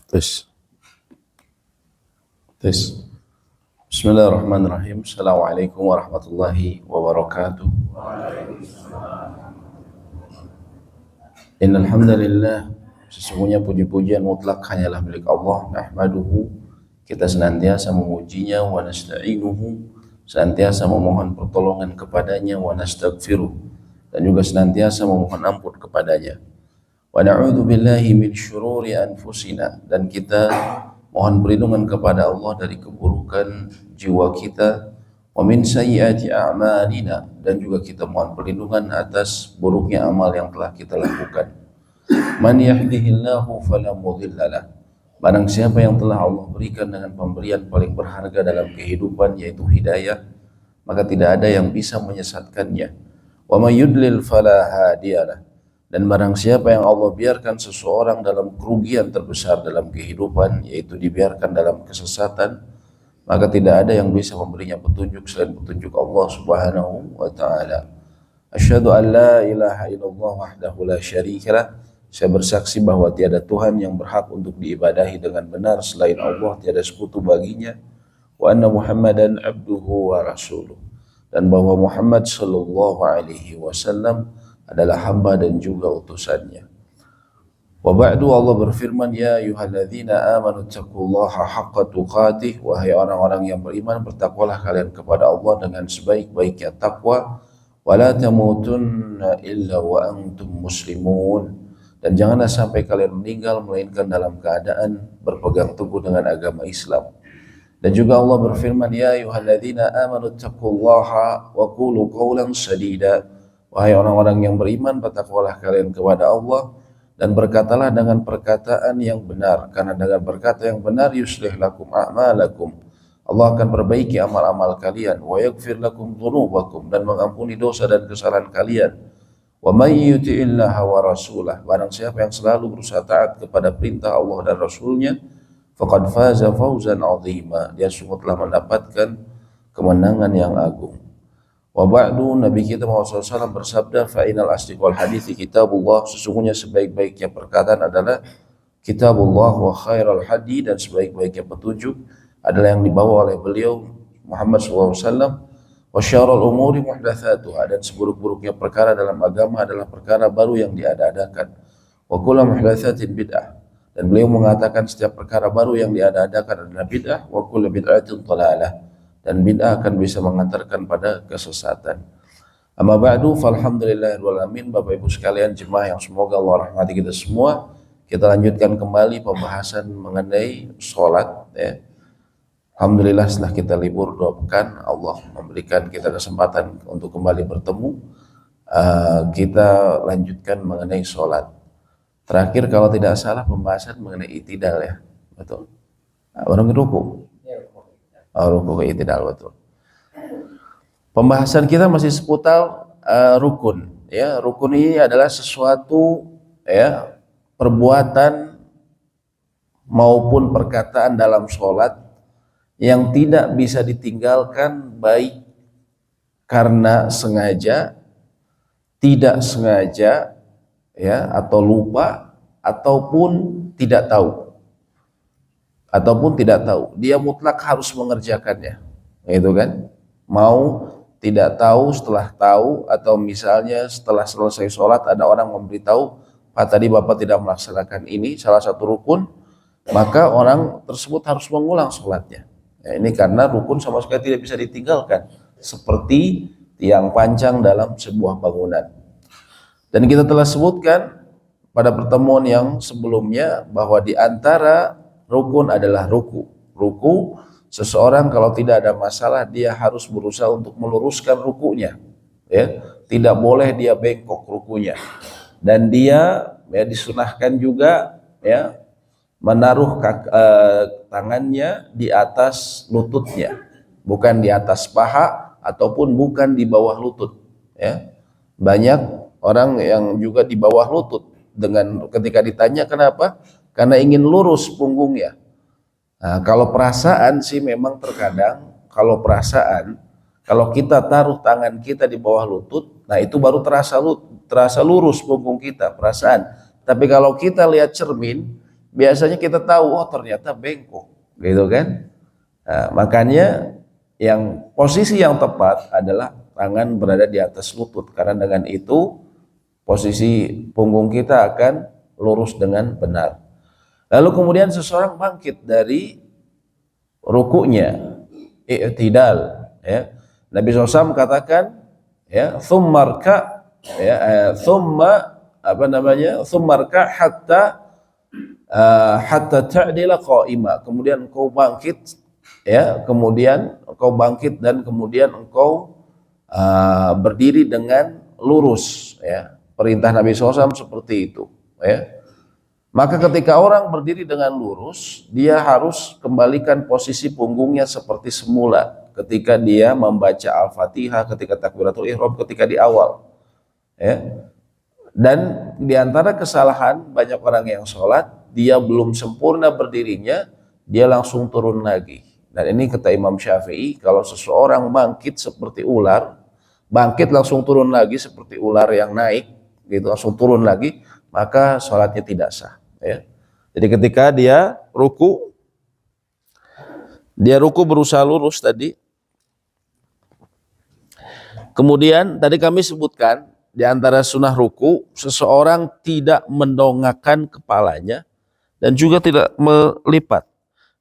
Tes, tes. Bismillahirrahmanirrahim. Assalamualaikum warahmatullahi wabarakatuh. Innal hamdalillah, sesungguhnya puji-pujian mutlak hanyalah milik Allah. Nahmaduhu, kita senantiasa memujinya, wa nasta'inuhu, senantiasa memohon pertolongan kepadanya, wa nastaghfiruh, dan juga senantiasa memohon ampun kepadanya. Wa na'udzu billahi min syururi anfusina, dan kita mohon perlindungan kepada Allah dari keburukan jiwa kita, wa min sayyiati a'malina, dan juga kita mohon perlindungan atas buruknya amal yang telah kita lakukan. Man yahdihillahu fala mudhillalah, barang siapa yang telah Allah berikan dengan pemberian paling berharga dalam kehidupan, yaitu hidayah, maka tidak ada yang bisa menyesatkannya. Wa may yudlil fala hadiyalah, dan barang siapa yang Allah biarkan seseorang dalam kerugian terbesar dalam kehidupan, yaitu dibiarkan dalam kesesatan, maka tidak ada yang bisa memberinya petunjuk selain petunjuk Allah Subhanahu wa ta'ala. Asyhadu an la ilaha illallah wahdahu la syarikalah, saya bersaksi bahwa tiada Tuhan yang berhak untuk diibadahi dengan benar selain Allah, tiada sekutu baginya. Wa anna Muhammadan abduhu wa rasuluh, dan bahwa Muhammad sallallahu alaihi wasallam adalah hamba dan juga utusannya. Wa ba'du, Allah berfirman, ya ayyuhalladzina amanu taqullaha haqqa tuqatih, wahai orang-orang yang beriman, bertakwalah kalian kepada Allah dengan sebaik-baiknya takwa, wa la tamutunna illa wa antum muslimun, dan janganlah sampai kalian meninggal melainkan dalam keadaan berpegang teguh dengan agama Islam. Dan juga Allah berfirman, ya ayyuhalladzina amanu taqullaha wa qulu qawlan sadida, wahai orang-orang yang beriman, bertakwalah kalian kepada Allah dan berkatalah dengan perkataan yang benar, karena dengan berkata yang benar yuslih lakum a'malakum, Allah akan perbaiki amal-amal kalian, wa yaghfir lakum dzunubakum, dan mengampuni dosa dan kesalahan kalian. Wa may yuti'illaha wa rasulah, barang siapa yang selalu berusaha taat kepada perintah Allah dan Rasulnya, faqad faza fawzan 'azima, dia sungguh telah mendapatkan kemenangan yang agung. Wa ba'du, Nabi kita Muhammad SAW bersabda, fa'inal asdiqal hadithi kitabullah, sesungguhnya sebaik-baiknya perkataan adalah kitabullah, wa khairal hadi, dan sebaik-baiknya petunjuk adalah yang dibawa oleh beliau Muhammad SAW. Wa syarrul umuri muhdatsatuha, dan seburuk-buruknya perkara dalam agama adalah perkara baru yang diada-adakan. Wa kullu muhdatsatin bid'ah, dan beliau mengatakan setiap perkara baru yang diada-adakan adalah bid'ah. Wa kullu bid'atin dhalalah, dan bid'ah akan bisa mengantarkan pada kesesatan. Amma ba'du, falhamdulillahirabbil alamin. Bapak Ibu sekalian jemaah yang semoga Allah rahmati kita semua, kita lanjutkan kembali pembahasan mengenai sholat, ya. Alhamdulillah, setelah kita libur 2 pekan, Allah memberikan kita kesempatan untuk kembali bertemu. Kita lanjutkan mengenai sholat. Terakhir kalau tidak salah pembahasan mengenai i'tidal, ya, betul. Orang ruku. Rukun i'tidal, betul. Pembahasan kita masih seputar rukun, ya. Rukun ini adalah sesuatu, ya, perbuatan maupun perkataan dalam sholat yang tidak bisa ditinggalkan, baik karena sengaja, tidak sengaja, ya, atau lupa, ataupun tidak tahu. Dia mutlak harus mengerjakannya, gitu kan? Mau tidak tahu, setelah tahu, atau misalnya setelah selesai sholat ada orang memberitahu, Pak, tadi Bapak tidak melaksanakan ini, salah satu rukun, maka orang tersebut harus mengulang sholatnya. Ya, ini karena rukun sama sekali tidak bisa ditinggalkan, seperti tiang pancang dalam sebuah bangunan. Dan kita telah sebutkan pada pertemuan yang sebelumnya bahwa di antara rukun adalah ruku. Ruku, seseorang kalau tidak ada masalah dia harus berusaha untuk meluruskan rukunya, ya. Tidak boleh dia bengkok rukunya. Dan dia, ya, disunahkan juga, ya, menaruh tangannya di atas lututnya, bukan di atas paha ataupun bukan di bawah lutut, ya. Banyak orang yang juga di bawah lutut, dengan ketika ditanya kenapa, karena ingin lurus punggungnya. Nah, kalau perasaan sih memang terkadang kalau kita taruh tangan kita di bawah lutut, nah itu baru terasa lurus punggung kita, perasaan. Tapi kalau kita lihat cermin, biasanya kita tahu, oh ternyata bengkok, gitu kan? Nah, makanya yang posisi yang tepat adalah tangan berada di atas lutut, karena dengan itu posisi punggung kita akan lurus dengan benar. Lalu kemudian seseorang bangkit dari rukunya, i'tidal, ya. Nabi SAW katakan, ya, thummarka, ya, thumma apa namanya, thummarka hatta ta'dila qa'ima. Kemudian engkau bangkit, ya, kemudian engkau bangkit dan kemudian engkau berdiri dengan lurus, ya. Perintah Nabi SAW seperti itu, ya. Maka ketika orang berdiri dengan lurus, dia harus kembalikan posisi punggungnya seperti semula ketika dia membaca Al-Fatihah, ketika takbiratul ihram, ketika di awal, ya. Dan di antara kesalahan banyak orang yang sholat, dia belum sempurna berdirinya, dia langsung turun lagi. Dan ini kata Imam Syafi'i, kalau seseorang bangkit seperti ular, bangkit langsung turun lagi seperti ular yang naik, gitu, langsung turun lagi, maka sholatnya tidak sah, ya. Jadi ketika dia ruku berusaha lurus tadi. Kemudian tadi kami sebutkan di antara sunnah ruku, seseorang tidak mendongakkan kepalanya dan juga tidak melipat.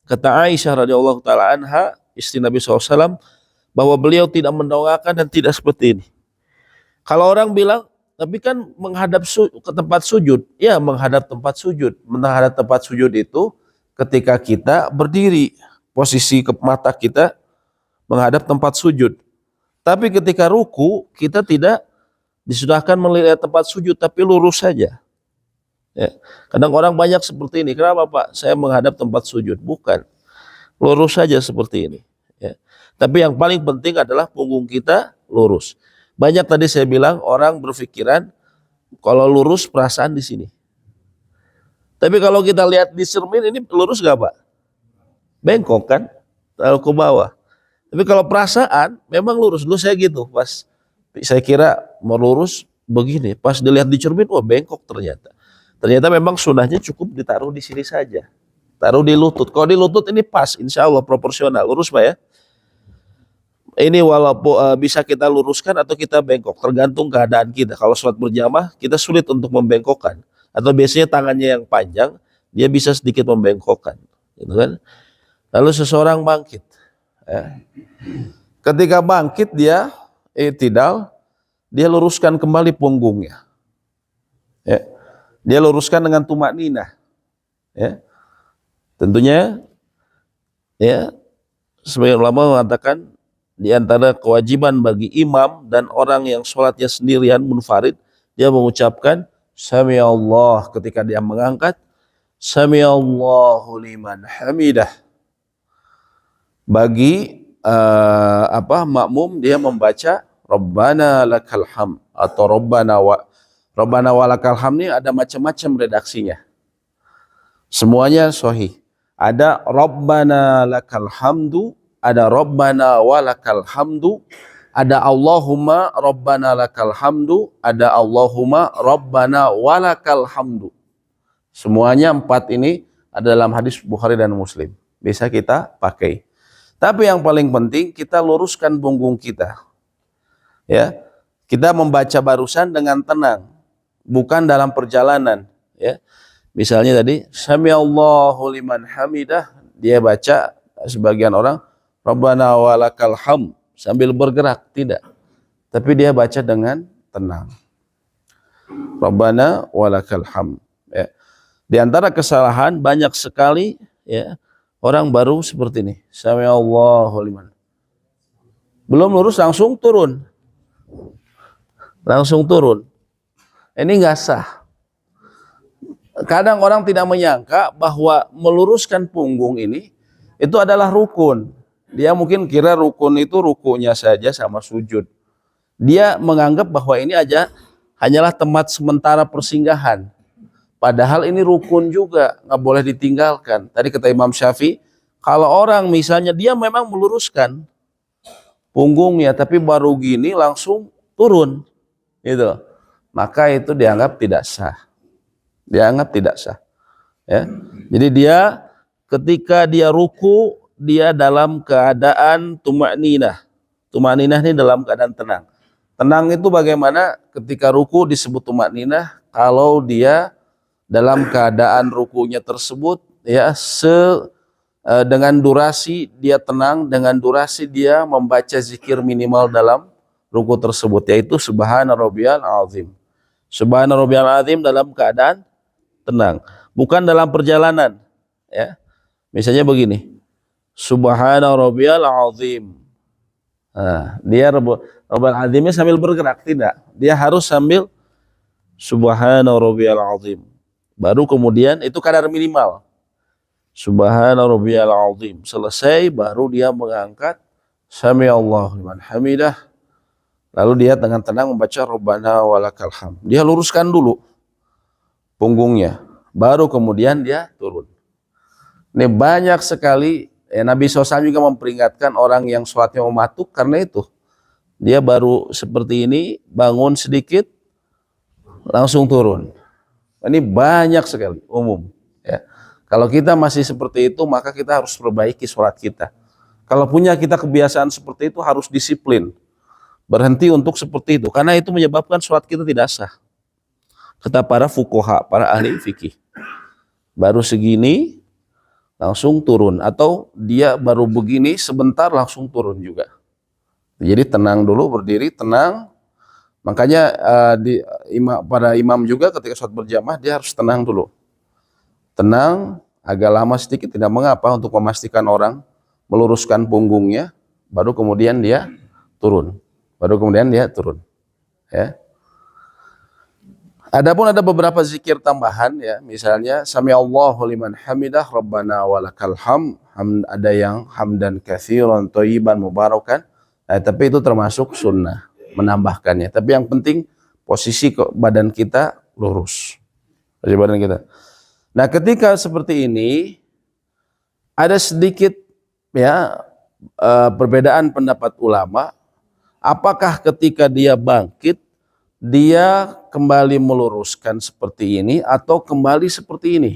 Kata Aisyah radhiyallahu taala anha, istri Nabi SAW, bahwa beliau tidak mendongakkan dan tidak seperti ini. Kalau orang bilang, tapi kan menghadap ke tempat sujud. Ya, menghadap tempat sujud. Menghadap tempat sujud itu ketika kita berdiri, posisi mata kita menghadap tempat sujud. Tapi ketika ruku, kita tidak disudahkan melihat tempat sujud, tapi lurus saja. Ya. Kadang orang banyak seperti ini. Kenapa Pak? Saya menghadap tempat sujud. Bukan. Lurus saja seperti ini. Ya. Tapi yang paling penting adalah punggung kita lurus. Banyak tadi saya bilang orang berpikiran kalau lurus perasaan di sini. Tapi kalau kita lihat di cermin ini lurus gak Pak? Bengkok kan? Lalu ke bawah. Tapi kalau perasaan memang lurus. Dulu saya gitu, pas saya kira mau lurus begini, pas dilihat di cermin, wah bengkok ternyata. Ternyata memang sunahnya cukup ditaruh di sini saja. Taruh di lutut. Kalau di lutut ini pas, insya Allah proporsional. Lurus Pak ya? Ini walaupun bisa kita luruskan atau kita bengkok, tergantung keadaan kita. Kalau sholat berjamaah, kita sulit untuk membengkokkan. Atau biasanya tangannya yang panjang, dia bisa sedikit membengkokkan. Gitu kan? Lalu seseorang bangkit. Ya. Ketika bangkit dia i'tidal, dia luruskan kembali punggungnya. Ya. Dia luruskan dengan tumakninah. Ya. Tentunya, ya, sebagian ulama mengatakan di antara kewajiban bagi imam dan orang yang sholatnya sendirian munfarid, dia mengucapkan Sami Allah ketika dia mengangkat, Sami Allahu liman hamidah. Bagi makmum dia membaca Rabbana lakal ham atau Rabbana walakal ham, ini ada macam-macam redaksinya. Semuanya sahih. Ada Rabbana lakal hamdu, ada Rabbana walakal hamdu, ada Allahumma Rabbana lakal hamdu, ada Allahumma Rabbana walakal hamdu. Semuanya 4 ini ada dalam hadis Bukhari dan Muslim. Bisa kita pakai. Tapi yang paling penting kita luruskan punggung kita. Ya. Kita membaca barusan dengan tenang, bukan dalam perjalanan, ya. Misalnya tadi Sami Allahu liman hamidah, dia baca sebagian orang Rabbana walakal ham sambil bergerak, tidak. Tapi dia baca dengan tenang. Rabbana walakal ham. Ya. Di antara kesalahan banyak sekali, ya, orang baru seperti ini. Sami Allahu liman. Belum lurus langsung turun. Langsung turun. Ini enggak sah. Kadang orang tidak menyangka bahwa meluruskan punggung ini itu adalah rukun. Dia mungkin kira rukun itu rukunya saja sama sujud. Dia menganggap bahwa ini hanyalah tempat sementara persinggahan. Padahal ini rukun juga, nggak boleh ditinggalkan. Tadi kata Imam Syafi'i, kalau orang misalnya dia memang meluruskan punggungnya, tapi baru gini langsung turun, gitu, maka itu dianggap tidak sah. Dianggap tidak sah. Ya. Jadi dia ketika dia ruku, dia dalam keadaan tumakninah. Tumakninah ini dalam keadaan tenang. Tenang itu bagaimana? Ketika ruku disebut tumakninah kalau dia dalam keadaan rukunya tersebut ya dengan durasi dia tenang, dengan durasi dia membaca zikir minimal dalam ruku tersebut, yaitu Subhana Rabbiyal Azim. Subhana Rabbiyal Azim dalam keadaan tenang, bukan dalam perjalanan. Ya, misalnya begini, Subhana Rabbiyal Azim. Nah, dia Rabbiyal Azimnya sambil bergerak, tidak. Dia harus sambil Subhana Rabbiyal Azim. Baru kemudian itu kadar minimal. Subhana Rabbiyal Azim. Selesai baru dia mengangkat Sami Allahu liman hamidah. Lalu dia dengan tenang membaca Rabbana walakal hamd. Dia luruskan dulu punggungnya. Baru kemudian dia turun. Ini banyak sekali Nabi SAW juga memperingatkan orang yang sholatnya mematuk karena itu. Dia baru seperti ini, bangun sedikit, langsung turun. Ini banyak sekali, umum. Ya. Kalau kita masih seperti itu, maka kita harus perbaiki sholat kita. Kalau punya kita kebiasaan seperti itu, harus disiplin. Berhenti untuk seperti itu. Karena itu menyebabkan sholat kita tidak sah. Kata para fuqaha, para ahli fikih. Baru segini, langsung turun. Atau dia baru begini, sebentar langsung turun juga. Jadi tenang dulu, berdiri, tenang. Makanya para imam juga ketika sholat berjamaah, dia harus tenang dulu. Tenang, agak lama sedikit tidak mengapa untuk memastikan orang meluruskan punggungnya, baru kemudian dia turun. Ya. Adapun ada beberapa zikir tambahan ya, misalnya Sami Allahu liman hamidah Rabbana walakal hamd, ada yang hamdan katsiran thayyiban mubarakan. Nah, tapi itu termasuk sunnah menambahkannya. Tapi yang penting posisi badan kita lurus. Posisi badan kita. Nah, ketika seperti ini ada sedikit ya perbedaan pendapat ulama, apakah ketika dia bangkit dia kembali meluruskan seperti ini atau kembali seperti ini?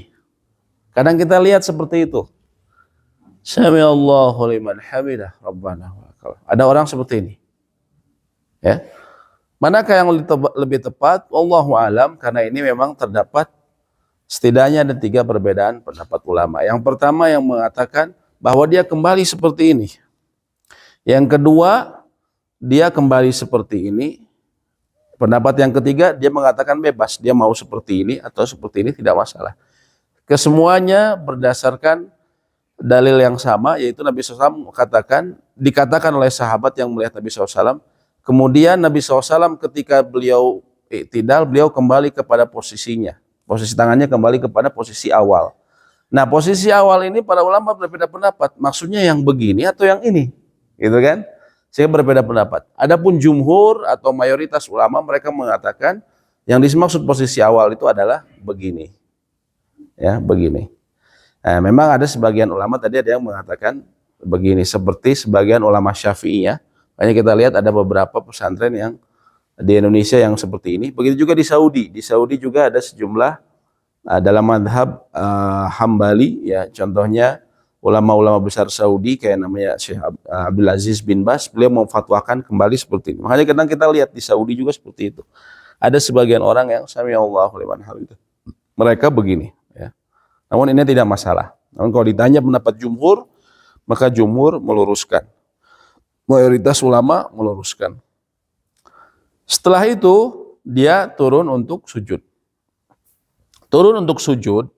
Kadang kita lihat seperti itu. Sami Allahu liman hamidah Rabbana walakal. Ada orang seperti ini. Ya. Manakah yang lebih tepat? Wallahu alam, karena ini memang terdapat setidaknya ada 3 perbedaan pendapat ulama. Yang pertama yang mengatakan bahwa dia kembali seperti ini. Yang kedua, dia kembali seperti ini. Pendapat yang ketiga, dia mengatakan bebas. Dia mau seperti ini atau seperti ini tidak masalah. Kesemuanya berdasarkan dalil yang sama, yaitu Nabi SAW dikatakan oleh sahabat yang melihat Nabi SAW. Kemudian Nabi SAW ketika beliau iktidal, beliau kembali kepada posisinya. Posisi tangannya kembali kepada posisi awal. Nah, posisi awal ini para ulama berbeda pendapat. Maksudnya yang begini atau yang ini, gitu kan? Saya berbeda pendapat. Adapun jumhur atau mayoritas ulama mereka mengatakan yang dimaksud posisi awal itu adalah begini, ya begini. Nah, memang ada sebagian ulama tadi ada yang mengatakan begini, seperti sebagian ulama Syafi'iyah. Makanya kita lihat ada beberapa pesantren yang di Indonesia yang seperti ini. Begitu juga di Saudi. Di Saudi juga ada sejumlah dalam madhab Hambali, ya contohnya ulama-ulama besar Saudi kayak namanya Syekh Abdul Aziz bin Bas, beliau memfatwakan kembali seperti ini. Makanya kadang kita lihat di Saudi juga seperti itu. Ada sebagian orang yang Sami Allahu liman hamidah. Mereka begini, ya. Namun ini tidak masalah. Namun kalau ditanya pendapat jumhur, maka jumhur meluruskan. Mayoritas ulama meluruskan. Setelah itu dia turun untuk sujud. Turun untuk sujud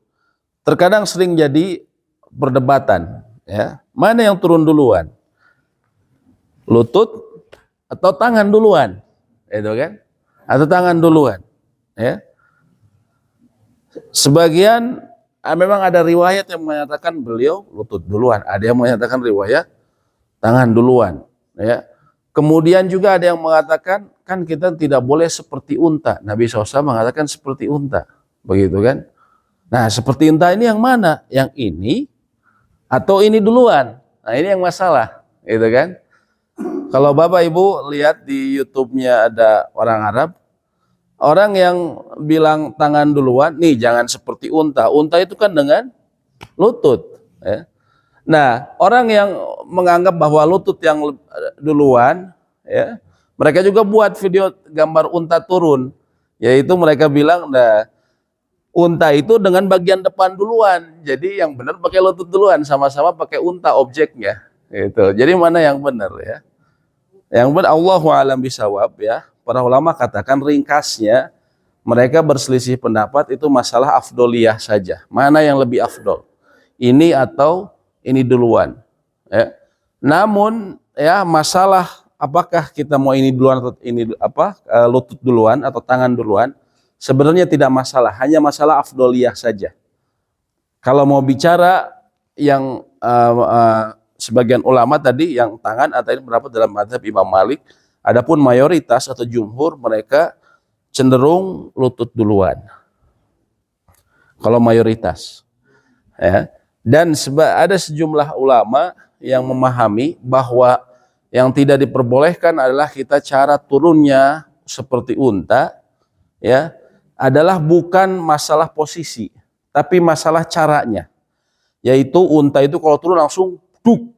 terkadang sering jadi perdebatan, ya. Mana yang turun duluan? Lutut atau tangan duluan? Itu kan? Atau tangan duluan, ya. Sebagian memang ada riwayat yang menyatakan beliau lutut duluan, ada yang menyatakan riwayat tangan duluan, ya. Kemudian juga ada yang mengatakan kan kita tidak boleh seperti unta. Nabi SAW mengatakan seperti unta, begitu kan? Nah, seperti unta ini yang mana? Yang ini atau ini duluan? Nah, ini yang masalah, gitu kan? Kalau Bapak Ibu lihat di YouTube-nya ada orang Arab, Orang yang bilang tangan duluan, nih jangan seperti unta. Unta itu kan dengan lutut. Ya. Nah, orang yang menganggap bahwa lutut yang duluan, ya, mereka juga buat video gambar unta turun. Yaitu mereka bilang, nah, unta itu dengan bagian depan duluan. Jadi yang benar pakai lutut duluan, sama-sama pakai unta objeknya. Gitu. Jadi mana yang benar ya? Yang benar Allahu a'lam bisawab ya. Para ulama katakan ringkasnya mereka berselisih pendapat itu masalah afdoliyah saja. Mana yang lebih afdol? Ini atau ini duluan? Ya. Namun ya masalah apakah kita mau ini duluan atau ini lutut duluan atau tangan duluan? Sebenarnya tidak masalah, hanya masalah afdoliyah saja. Kalau mau bicara yang sebagian ulama tadi yang tangan atau ini berapa dalam mazhab Imam Malik, adapun mayoritas atau jumhur mereka cenderung lutut duluan. Kalau mayoritas, ya. Dan ada sejumlah ulama yang memahami bahwa yang tidak diperbolehkan adalah kita cara turunnya seperti unta, ya, adalah bukan masalah posisi, tapi masalah caranya. Yaitu unta itu kalau turun langsung duk.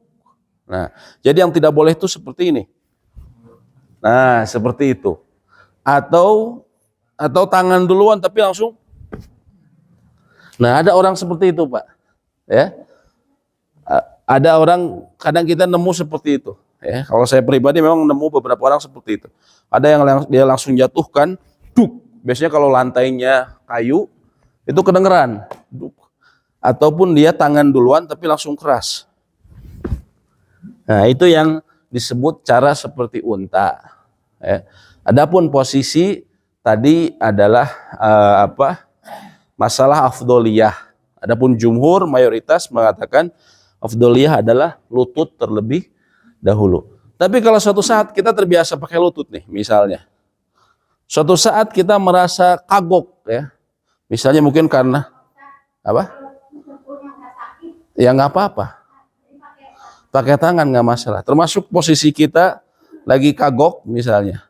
Nah, jadi yang tidak boleh itu seperti ini. Nah, seperti itu. Atau tangan duluan tapi langsung. Nah, ada orang seperti itu, Pak. Ya. Ada orang kadang kita nemu seperti itu, ya. Kalau saya pribadi memang nemu beberapa orang seperti itu. Ada yang dia langsung jatuhkan, duk. Biasanya kalau lantainya kayu itu kedengeran, duk. Ataupun dia tangan duluan tapi langsung keras. Nah, itu yang disebut cara seperti unta. Ya. Adapun posisi tadi adalah masalah afdoliyah. Adapun jumhur mayoritas mengatakan afdoliyah adalah lutut terlebih dahulu. Tapi kalau suatu saat kita terbiasa pakai lutut nih, misalnya. Suatu saat kita merasa kagok ya. Misalnya mungkin karena apa? Ya nggak apa-apa. Pakai tangan nggak masalah. Termasuk posisi kita lagi kagok misalnya.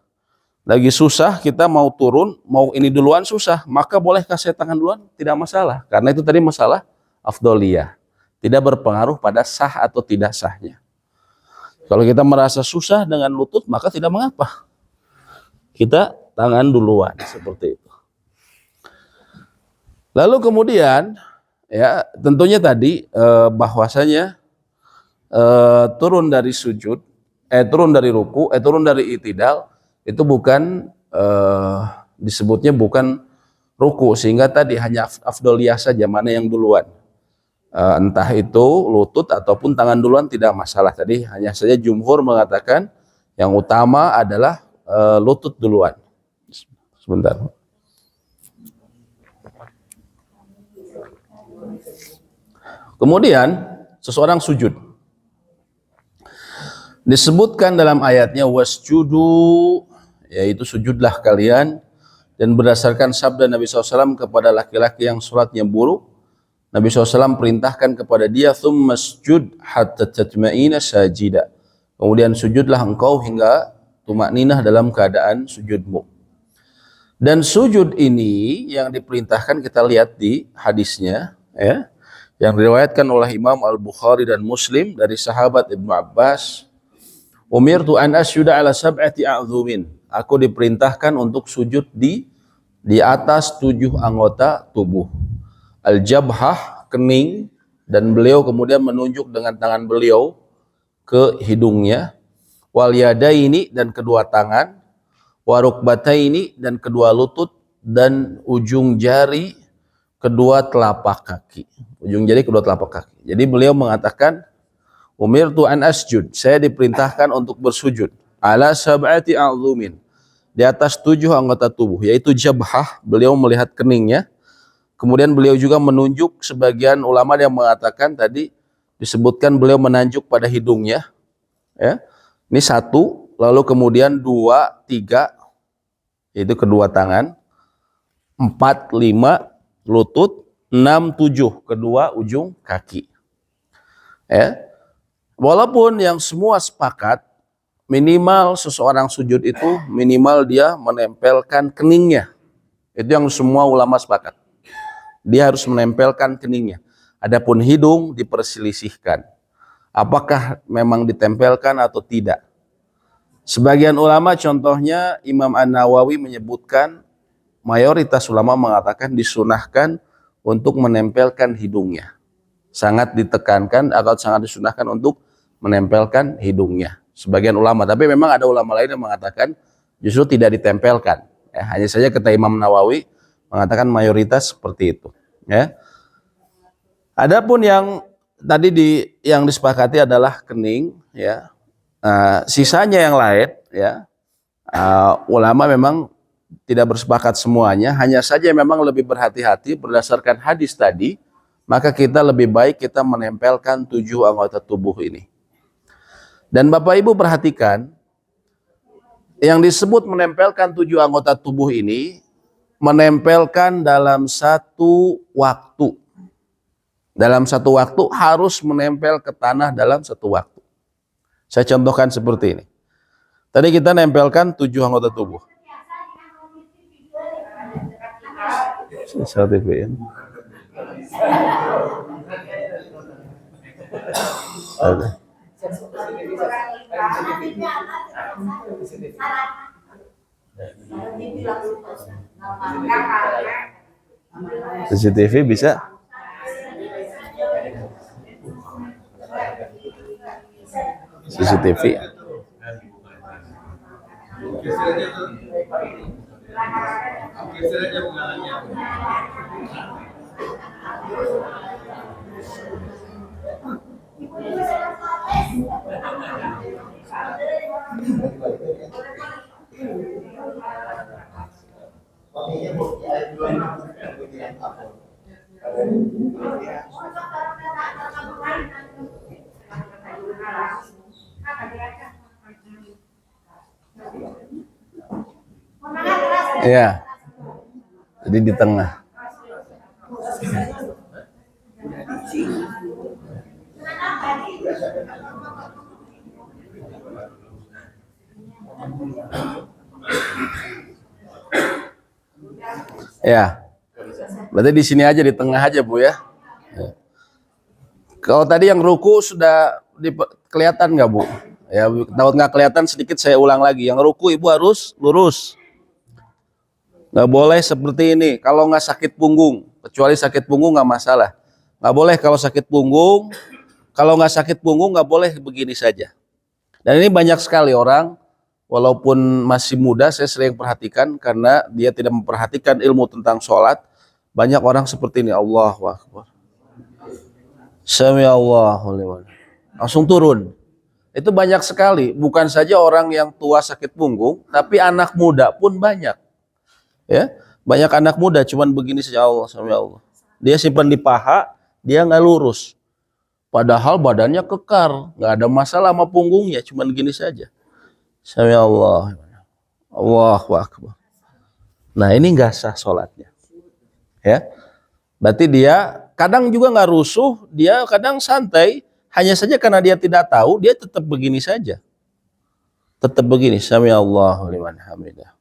Lagi susah, kita mau turun, mau ini duluan susah, maka boleh kasih tangan duluan, tidak masalah. Karena itu tadi masalah afdoliyah. Tidak berpengaruh pada sah atau tidak sahnya. Kalau kita merasa susah dengan lutut, maka tidak mengapa. Kita tangan duluan, seperti itu. Lalu kemudian, ya tentunya tadi bahwasanya turun dari sujud, turun dari ruku, turun dari i'tidal, itu bukan disebutnya bukan ruku, sehingga tadi hanya afdoliyah saja mana yang duluan. Entah itu lutut ataupun tangan duluan tidak masalah. Tadi hanya saja jumhur mengatakan yang utama adalah lutut duluan. Sebentar. Kemudian seseorang sujud. Disebutkan dalam ayatnya wasjudu, yaitu sujudlah kalian, dan berdasarkan sabda Nabi SAW kepada laki-laki yang sholatnya buruk, Nabi SAW perintahkan kepada dia thummasjud hatta tatma'ina sajida. Kemudian sujudlah engkau hingga tumakninah dalam keadaan sujudmu. Dan sujud ini yang diperintahkan kita lihat di hadisnya, ya, yang diriwayatkan oleh Imam Al-Bukhari dan Muslim dari sahabat Ibnu Abbas. Umirtu an asjuda ala sab'ati a'dzumin. Aku diperintahkan untuk sujud di atas 7 anggota tubuh. Al-jabhah, kening, dan beliau kemudian menunjuk dengan tangan beliau ke hidungnya. Wal yadaini, dan kedua tangan. Wa rukbataini, dan kedua lutut, dan ujung jari kedua telapak kaki. Ujung jari kedua telapak kaki. Jadi beliau mengatakan umirtu an asjud, saya diperintahkan untuk bersujud ala sab'ati a'dzumin, di atas 7 anggota tubuh, yaitu jabhah, beliau melihat keningnya. Kemudian beliau juga menunjuk, sebagian ulama yang mengatakan tadi disebutkan beliau menunjuk pada hidungnya, ya. Ini 1, lalu kemudian 2, 3, yaitu kedua tangan, 4, 5 lutut, 6, 7 kedua ujung kaki. Ya. Walaupun yang semua sepakat minimal seseorang sujud itu minimal dia menempelkan keningnya Itu yang semua ulama sepakat. Dia harus menempelkan keningnya. Adapun hidung diperselisihkan. Apakah memang ditempelkan atau tidak? Sebagian ulama, contohnya Imam An-Nawawi menyebutkan, mayoritas ulama mengatakan disunahkan untuk menempelkan hidungnya. Sangat ditekankan atau sangat disunahkan untuk menempelkan hidungnya. Sebagian ulama, tapi memang ada ulama lain yang mengatakan justru tidak ditempelkan. Ya, hanya saja kata Imam Nawawi mengatakan mayoritas seperti itu. Ya. Adapun yang tadi yang disepakati adalah kening, ya. Sisanya yang lain, ya, ulama memang tidak bersepakat semuanya, hanya saja memang lebih berhati-hati berdasarkan hadis tadi, maka kita lebih baik kita menempelkan 7 anggota tubuh ini. Dan Bapak Ibu perhatikan, yang disebut menempelkan 7 anggota tubuh ini, menempelkan dalam satu waktu. Dalam satu waktu harus menempel ke tanah dalam satu waktu. Saya contohkan seperti ini. Tadi kita nempelkan 7 anggota tubuh. Saya TV-in. CCTV bisa? CCTV. Ya, jadi di tengah. Ya, berarti di sini aja, di tengah aja Bu ya. Kalau tadi yang ruku sudah kelihatan nggak Bu? Ya, kalau nggak kelihatan sedikit saya ulang lagi. Yang ruku Ibu harus lurus. Nggak boleh seperti ini. Kalau nggak sakit punggung, kecuali sakit punggung nggak masalah. Nggak boleh kalau sakit punggung. Kalau nggak sakit punggung nggak boleh begini saja. Dan ini banyak sekali orang, walaupun masih muda, saya sering perhatikan karena dia tidak memperhatikan ilmu tentang sholat. Banyak orang seperti ini. Allahu Akbar. Sami Allahu liman. Langsung turun. Itu banyak sekali. Bukan saja orang yang tua sakit punggung, tapi anak muda pun banyak. Ya, banyak anak muda cuman begini saja, Allah, sami Allah. Dia simpan di paha, dia nggak lurus. Padahal badannya kekar, nggak ada masalah sama punggungnya, cuman gini saja. Sami Allah. Allahu Akbar. Nah, ini nggak sah sholatnya. Ya. Berarti dia kadang juga nggak rusuh, dia kadang santai, hanya saja karena dia tidak tahu, dia tetap begini saja. Tetap begini, sami Allahu liman hamidah.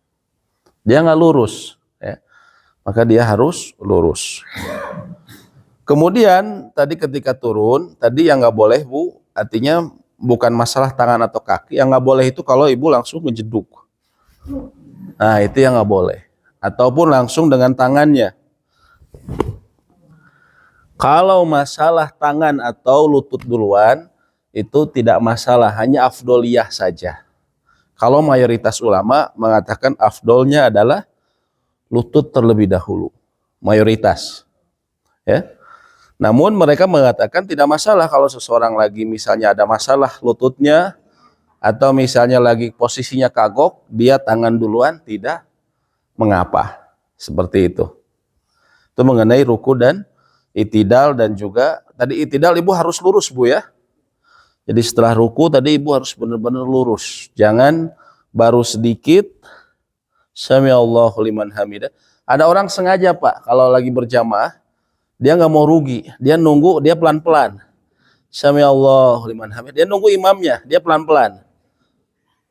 Dia nggak lurus, ya. Maka dia harus lurus. Kemudian tadi ketika turun, tadi yang nggak boleh Bu, artinya bukan masalah tangan atau kaki, yang nggak boleh itu kalau Ibu langsung ngejeduk. Nah itu yang nggak boleh. Ataupun langsung dengan tangannya. Kalau masalah tangan atau lutut duluan, itu tidak masalah, hanya afdoliyah saja. Kalau mayoritas ulama mengatakan afdolnya adalah lutut terlebih dahulu. Mayoritas. Ya. Namun mereka mengatakan tidak masalah kalau seseorang lagi misalnya ada masalah lututnya, atau misalnya lagi posisinya kagok, dia tangan duluan, tidak mengapa. Seperti itu. Itu mengenai ruku dan itidal, dan juga tadi itidal Ibu harus lurus Bu ya. Jadi setelah ruku tadi Ibu harus benar-benar lurus. Jangan baru sedikit sami Allahu liman hamidah. Ada orang sengaja Pak, kalau lagi berjamaah, dia nggak mau rugi. Dia nunggu, dia pelan-pelan. Sami Allahu liman hamidah. Dia nunggu imamnya, dia pelan-pelan.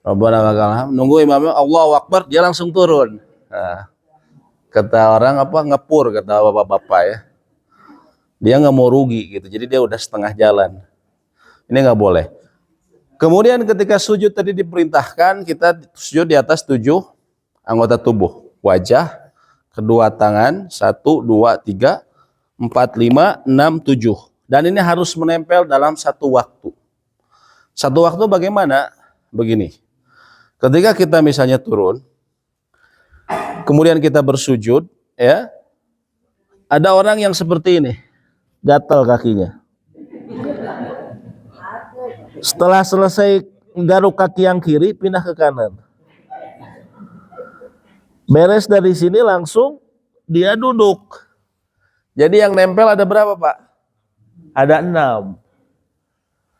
Rabbana lakal hamd. Nunggu imamnya Allahu Akbar, dia langsung turun. Nah, kata orang apa, ngepur kata bapak-bapak ya. Dia nggak mau rugi gitu, jadi dia udah setengah jalan. Ini nggak boleh. Kemudian ketika sujud tadi diperintahkan kita sujud di atas 7 anggota tubuh. Wajah, kedua tangan, 1, 2, 3, 4, 5, 6, 7. Dan ini harus menempel dalam satu waktu. Satu waktu bagaimana? Begini. Ketika kita misalnya turun, kemudian kita bersujud, ya, ada orang yang seperti ini, gatal kakinya. Setelah selesai garuk kaki yang kiri, pindah ke kanan. Beres dari sini langsung dia duduk. Jadi yang nempel ada berapa, Pak? Ada 6.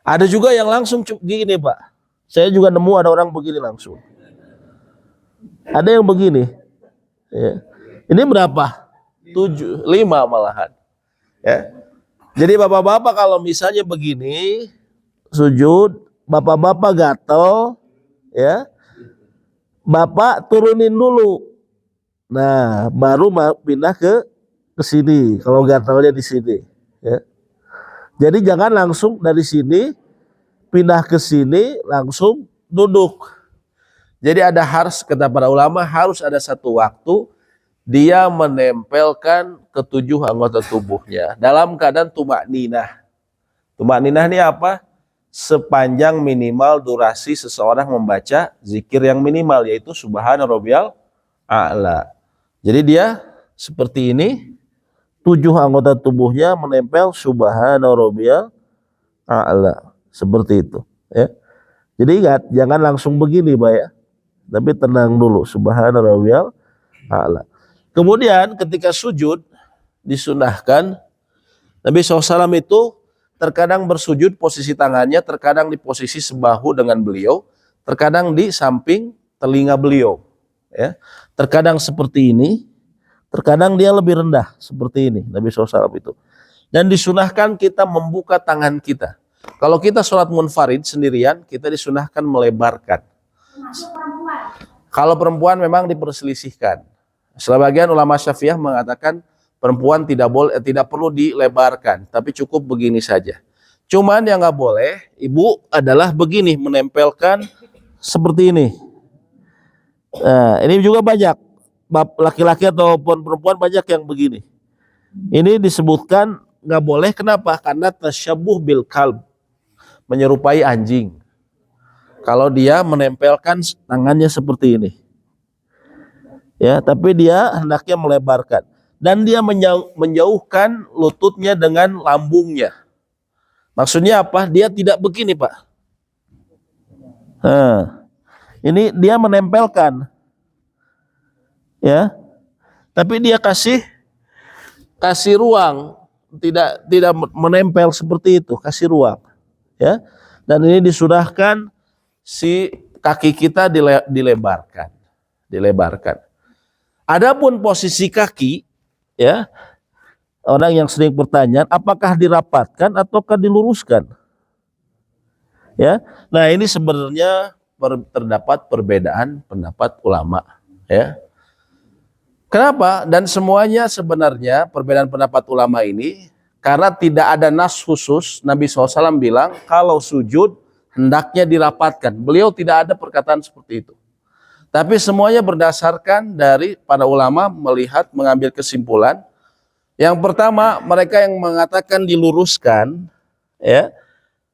Ada juga yang langsung gini, Pak. Saya juga nemu ada orang begini langsung. Ada yang begini. Ya. Ini berapa? 7, 5 malahan. Ya. Jadi bapak-bapak kalau misalnya begini, sujud, bapak-bapak gatel, ya, bapak turunin dulu. Nah, baru pindah ke sini. Kalau gatelnya di sini, ya. Jadi jangan langsung dari sini pindah ke sini langsung duduk. Jadi harus kata para ulama harus ada satu waktu dia menempelkan ketujuh anggota tubuhnya dalam keadaan tumakninah. Tumakninah ini apa? Sepanjang minimal durasi seseorang membaca zikir yang minimal, yaitu subhana rabbiyal a'la. Jadi dia seperti ini, 7 anggota tubuhnya menempel subhana rabbiyal a'la, seperti itu, ya. Jadi ingat, jangan langsung begini, Pak, ya. Tapi tenang dulu, subhana rabbiyal a'la. Kemudian ketika sujud disunahkan, Nabi SAW itu terkadang bersujud posisi tangannya, terkadang di posisi sebahu dengan beliau, terkadang di samping telinga beliau, ya. Terkadang seperti ini, terkadang dia lebih rendah seperti ini, Nabi SAW itu. Dan disunahkan kita membuka tangan kita. Kalau kita sholat munfarid sendirian, kita disunahkan melebarkan. Kalau perempuan memang diperselisihkan. Sebagian ulama Syafi'iyah mengatakan perempuan tidak perlu dilebarkan, tapi cukup begini saja. Cuman yang nggak boleh, ibu, adalah begini, menempelkan seperti ini. Nah, ini juga banyak laki-laki ataupun perempuan banyak yang begini. Ini disebutkan nggak boleh. Kenapa? Karena tasyabuh bil kalb, menyerupai anjing. Kalau dia menempelkan tangannya seperti ini, ya, tapi dia hendaknya melebarkan. Dan dia menjauhkan lututnya dengan lambungnya. Maksudnya apa? Dia tidak begini, Pak. Nah, ini dia menempelkan, ya, tapi dia kasih ruang, tidak menempel seperti itu, kasih ruang, ya. Dan ini disunahkan si kaki kita dilebarkan. Adapun posisi kaki, ya, orang yang sering bertanya, apakah dirapatkan ataukah diluruskan? Ya, nah ini sebenarnya terdapat perbedaan pendapat ulama, ya. Kenapa? Dan semuanya sebenarnya perbedaan pendapat ulama ini karena tidak ada nas khusus. Nabi SAW bilang kalau sujud hendaknya dirapatkan. Beliau tidak ada perkataan seperti itu. Tapi semuanya berdasarkan dari para ulama melihat, mengambil kesimpulan. Yang pertama, mereka yang mengatakan diluruskan, ya,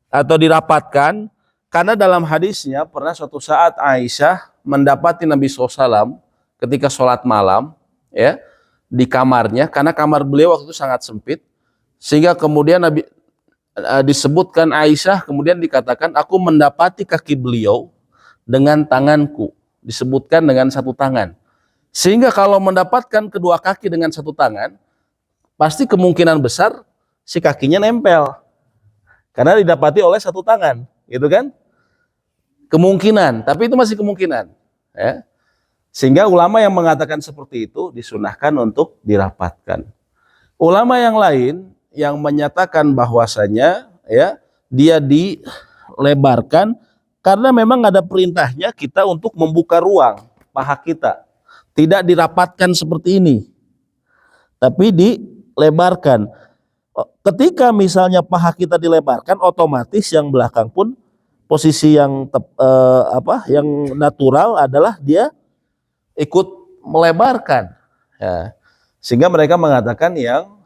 atau dirapatkan, karena dalam hadisnya pernah suatu saat Aisyah mendapati Nabi SAW ketika sholat malam, ya, di kamarnya, karena kamar beliau waktu itu sangat sempit, sehingga kemudian Nabi disebutkan Aisyah, kemudian dikatakan aku mendapati kaki beliau dengan tanganku, disebutkan dengan satu tangan, sehingga kalau mendapatkan kedua kaki dengan satu tangan, pasti kemungkinan besar si kakinya nempel, karena didapati oleh satu tangan, gitu kan? Kemungkinan, tapi itu masih kemungkinan, ya. Sehingga ulama yang mengatakan seperti itu disunahkan untuk dirapatkan. Ulama yang lain yang menyatakan bahwasanya, ya, dia dilebarkan karena memang ada perintahnya kita untuk membuka ruang paha kita, tidak dirapatkan seperti ini, tapi dilebarkan. Ketika misalnya paha kita dilebarkan, otomatis yang belakang pun posisi yang yang natural adalah dia ikut melebarkan. Ya. Sehingga mereka mengatakan yang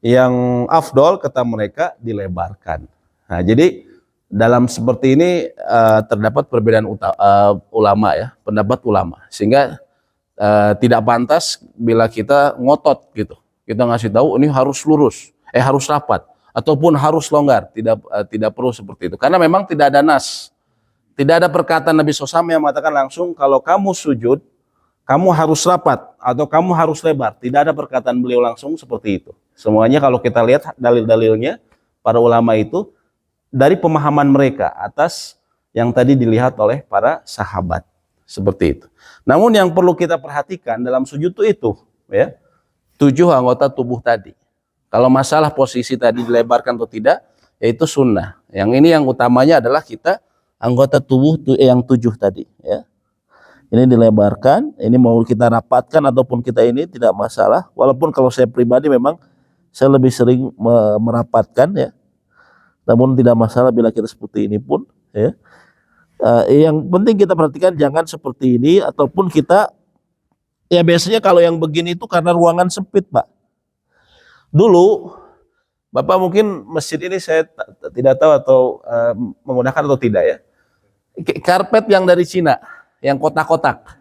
yang afdol kata mereka dilebarkan. Nah, jadi dalam seperti ini terdapat perbedaan ulama ya, pendapat ulama. Sehingga tidak pantas bila kita ngotot gitu. Kita ngasih tahu ini harus lurus, harus rapat ataupun harus longgar. Tidak perlu seperti itu. Karena memang tidak ada nas. Tidak ada perkataan Nabi SAW yang mengatakan langsung kalau kamu sujud, kamu harus rapat atau kamu harus lebar. Tidak ada perkataan beliau langsung seperti itu. Semuanya kalau kita lihat dalil-dalilnya, para ulama itu dari pemahaman mereka atas yang tadi dilihat oleh para sahabat. Seperti itu. Namun yang perlu kita perhatikan dalam sujud itu ya, 7 anggota tubuh tadi. Kalau masalah posisi tadi dilebarkan atau tidak, yaitu sunnah. Yang ini yang utamanya adalah kita anggota tubuh yang 7 tadi ya. Ini dilebarkan, ini mau kita rapatkan ataupun kita ini tidak masalah. Walaupun kalau saya pribadi memang saya lebih sering merapatkan ya. Namun tidak masalah bila kita seperti ini pun ya. Yang penting kita perhatikan jangan seperti ini ataupun kita ya biasanya kalau yang begini itu karena ruangan sempit, Pak. Dulu Bapak mungkin masjid ini saya tidak tahu atau menggunakan atau tidak ya. Karpet yang dari Cina, yang kotak-kotak.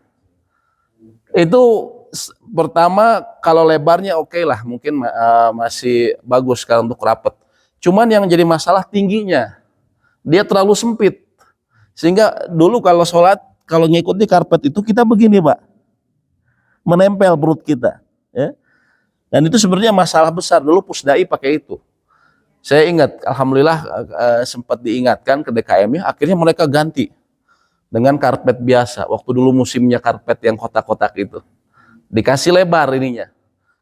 Itu pertama kalau lebarnya oke lah, mungkin masih bagus kalau untuk rapat. Cuman yang jadi masalah tingginya. Dia terlalu sempit. Sehingga dulu kalau sholat, kalau ngikuti karpet itu kita begini, Pak. Menempel perut kita. Ya. Dan itu sebenarnya masalah besar. Dulu Pusdai pakai itu. Saya ingat, alhamdulillah sempat diingatkan ke DKM-nya, akhirnya mereka ganti dengan karpet biasa. Waktu dulu musimnya karpet yang kotak-kotak itu. Dikasih lebar ininya.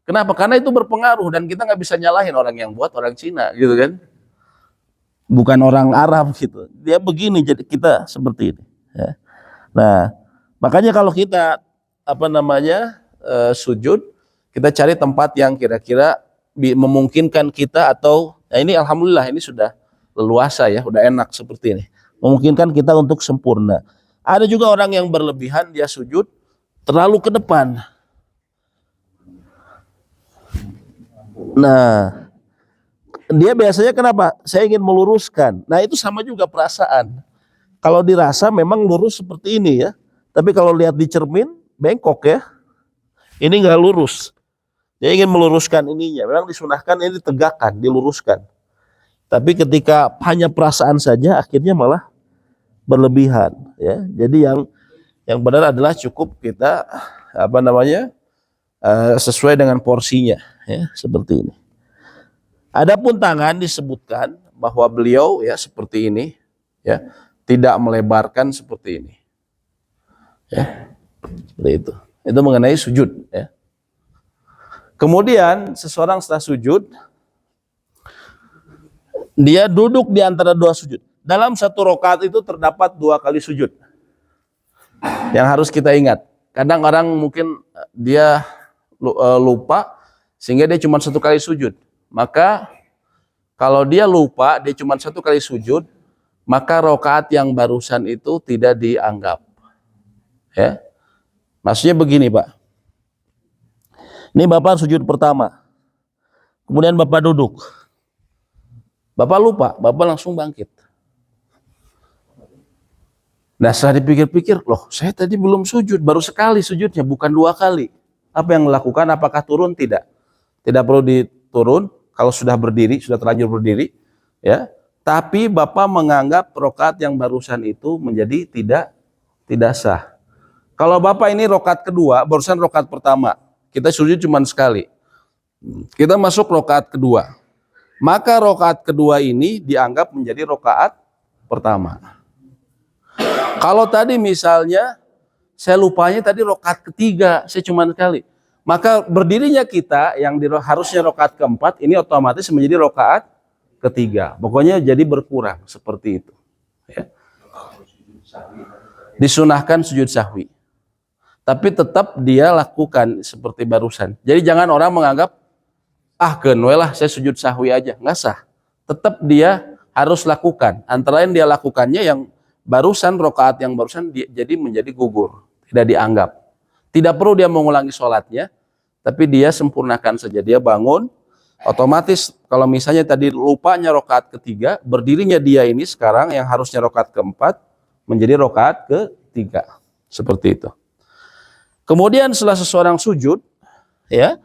Kenapa? Karena itu berpengaruh dan kita nggak bisa nyalahin orang yang buat, orang Cina gitu kan. Bukan orang Arab gitu. Dia begini, jadi kita seperti ini. Ya. Nah, makanya kalau kita sujud, kita cari tempat yang kira-kira memungkinkan kita atau ini alhamdulillah ini sudah leluasa ya, udah enak seperti ini. Memungkinkan kita untuk sempurna. Ada juga orang yang berlebihan dia sujud terlalu ke depan. Nah, dia biasanya kenapa? Saya ingin meluruskan. Nah, itu sama juga perasaan. Kalau dirasa memang lurus seperti ini ya. Tapi kalau lihat di cermin bengkok ya. Ini nggak lurus. Dia ingin meluruskan ininya. Memang disunahkan ini tegakkan, diluruskan. Tapi ketika hanya perasaan saja, akhirnya malah berlebihan. Ya, jadi yang benar adalah cukup kita sesuai dengan porsinya, ya seperti ini. Adapun tangan disebutkan bahwa beliau ya seperti ini, ya tidak melebarkan seperti ini. Ya, seperti itu. Itu mengenai sujud. Ya. Kemudian seseorang setelah sujud, dia duduk di antara 2 sujud. Dalam 1 rakaat itu terdapat 2 kali sujud. Yang harus kita ingat. Kadang orang mungkin dia lupa sehingga dia cuma 1 kali sujud. Maka kalau dia lupa, dia cuma 1 kali sujud, maka rakaat yang barusan itu tidak dianggap. Ya. Maksudnya begini, Pak. Ini Bapak sujud pertama. Kemudian Bapak duduk. Bapak lupa, Bapak langsung bangkit. Nah, setelah dipikir-pikir, loh saya tadi belum sujud, baru sekali sujudnya, bukan 2 kali. Apa yang dilakukan? Apakah turun? Tidak. Tidak perlu diturun kalau sudah berdiri, sudah terlanjur berdiri. Ya. Tapi Bapak menganggap rakaat yang barusan itu menjadi tidak sah. Kalau Bapak ini rakaat kedua, barusan rakaat pertama, kita sujud cuma sekali. Kita masuk rakaat kedua. Maka rakaat kedua ini dianggap menjadi rakaat pertama. Kalau tadi misalnya saya lupanya tadi rakaat ketiga, saya cuma sekali. Maka berdirinya kita yang harusnya rakaat keempat ini otomatis menjadi rakaat ketiga. Pokoknya jadi berkurang seperti itu. Ya. Disunahkan sujud sahwi. tapi tetap dia lakukan seperti barusan. Jadi jangan orang menganggap keun we lah saya sujud sahwi aja, nggak sah. Tetap dia harus lakukan. Antara lain dia lakukannya yang barusan, rokaat yang barusan jadi menjadi gugur, tidak dianggap. Tidak perlu dia mengulangi sholatnya, tapi dia sempurnakan saja. Dia bangun, otomatis kalau misalnya tadi lupanya rokaat ketiga, berdirinya dia ini sekarang yang harusnya rokaat keempat menjadi rokaat ketiga, seperti itu. Kemudian setelah seseorang sujud, ya,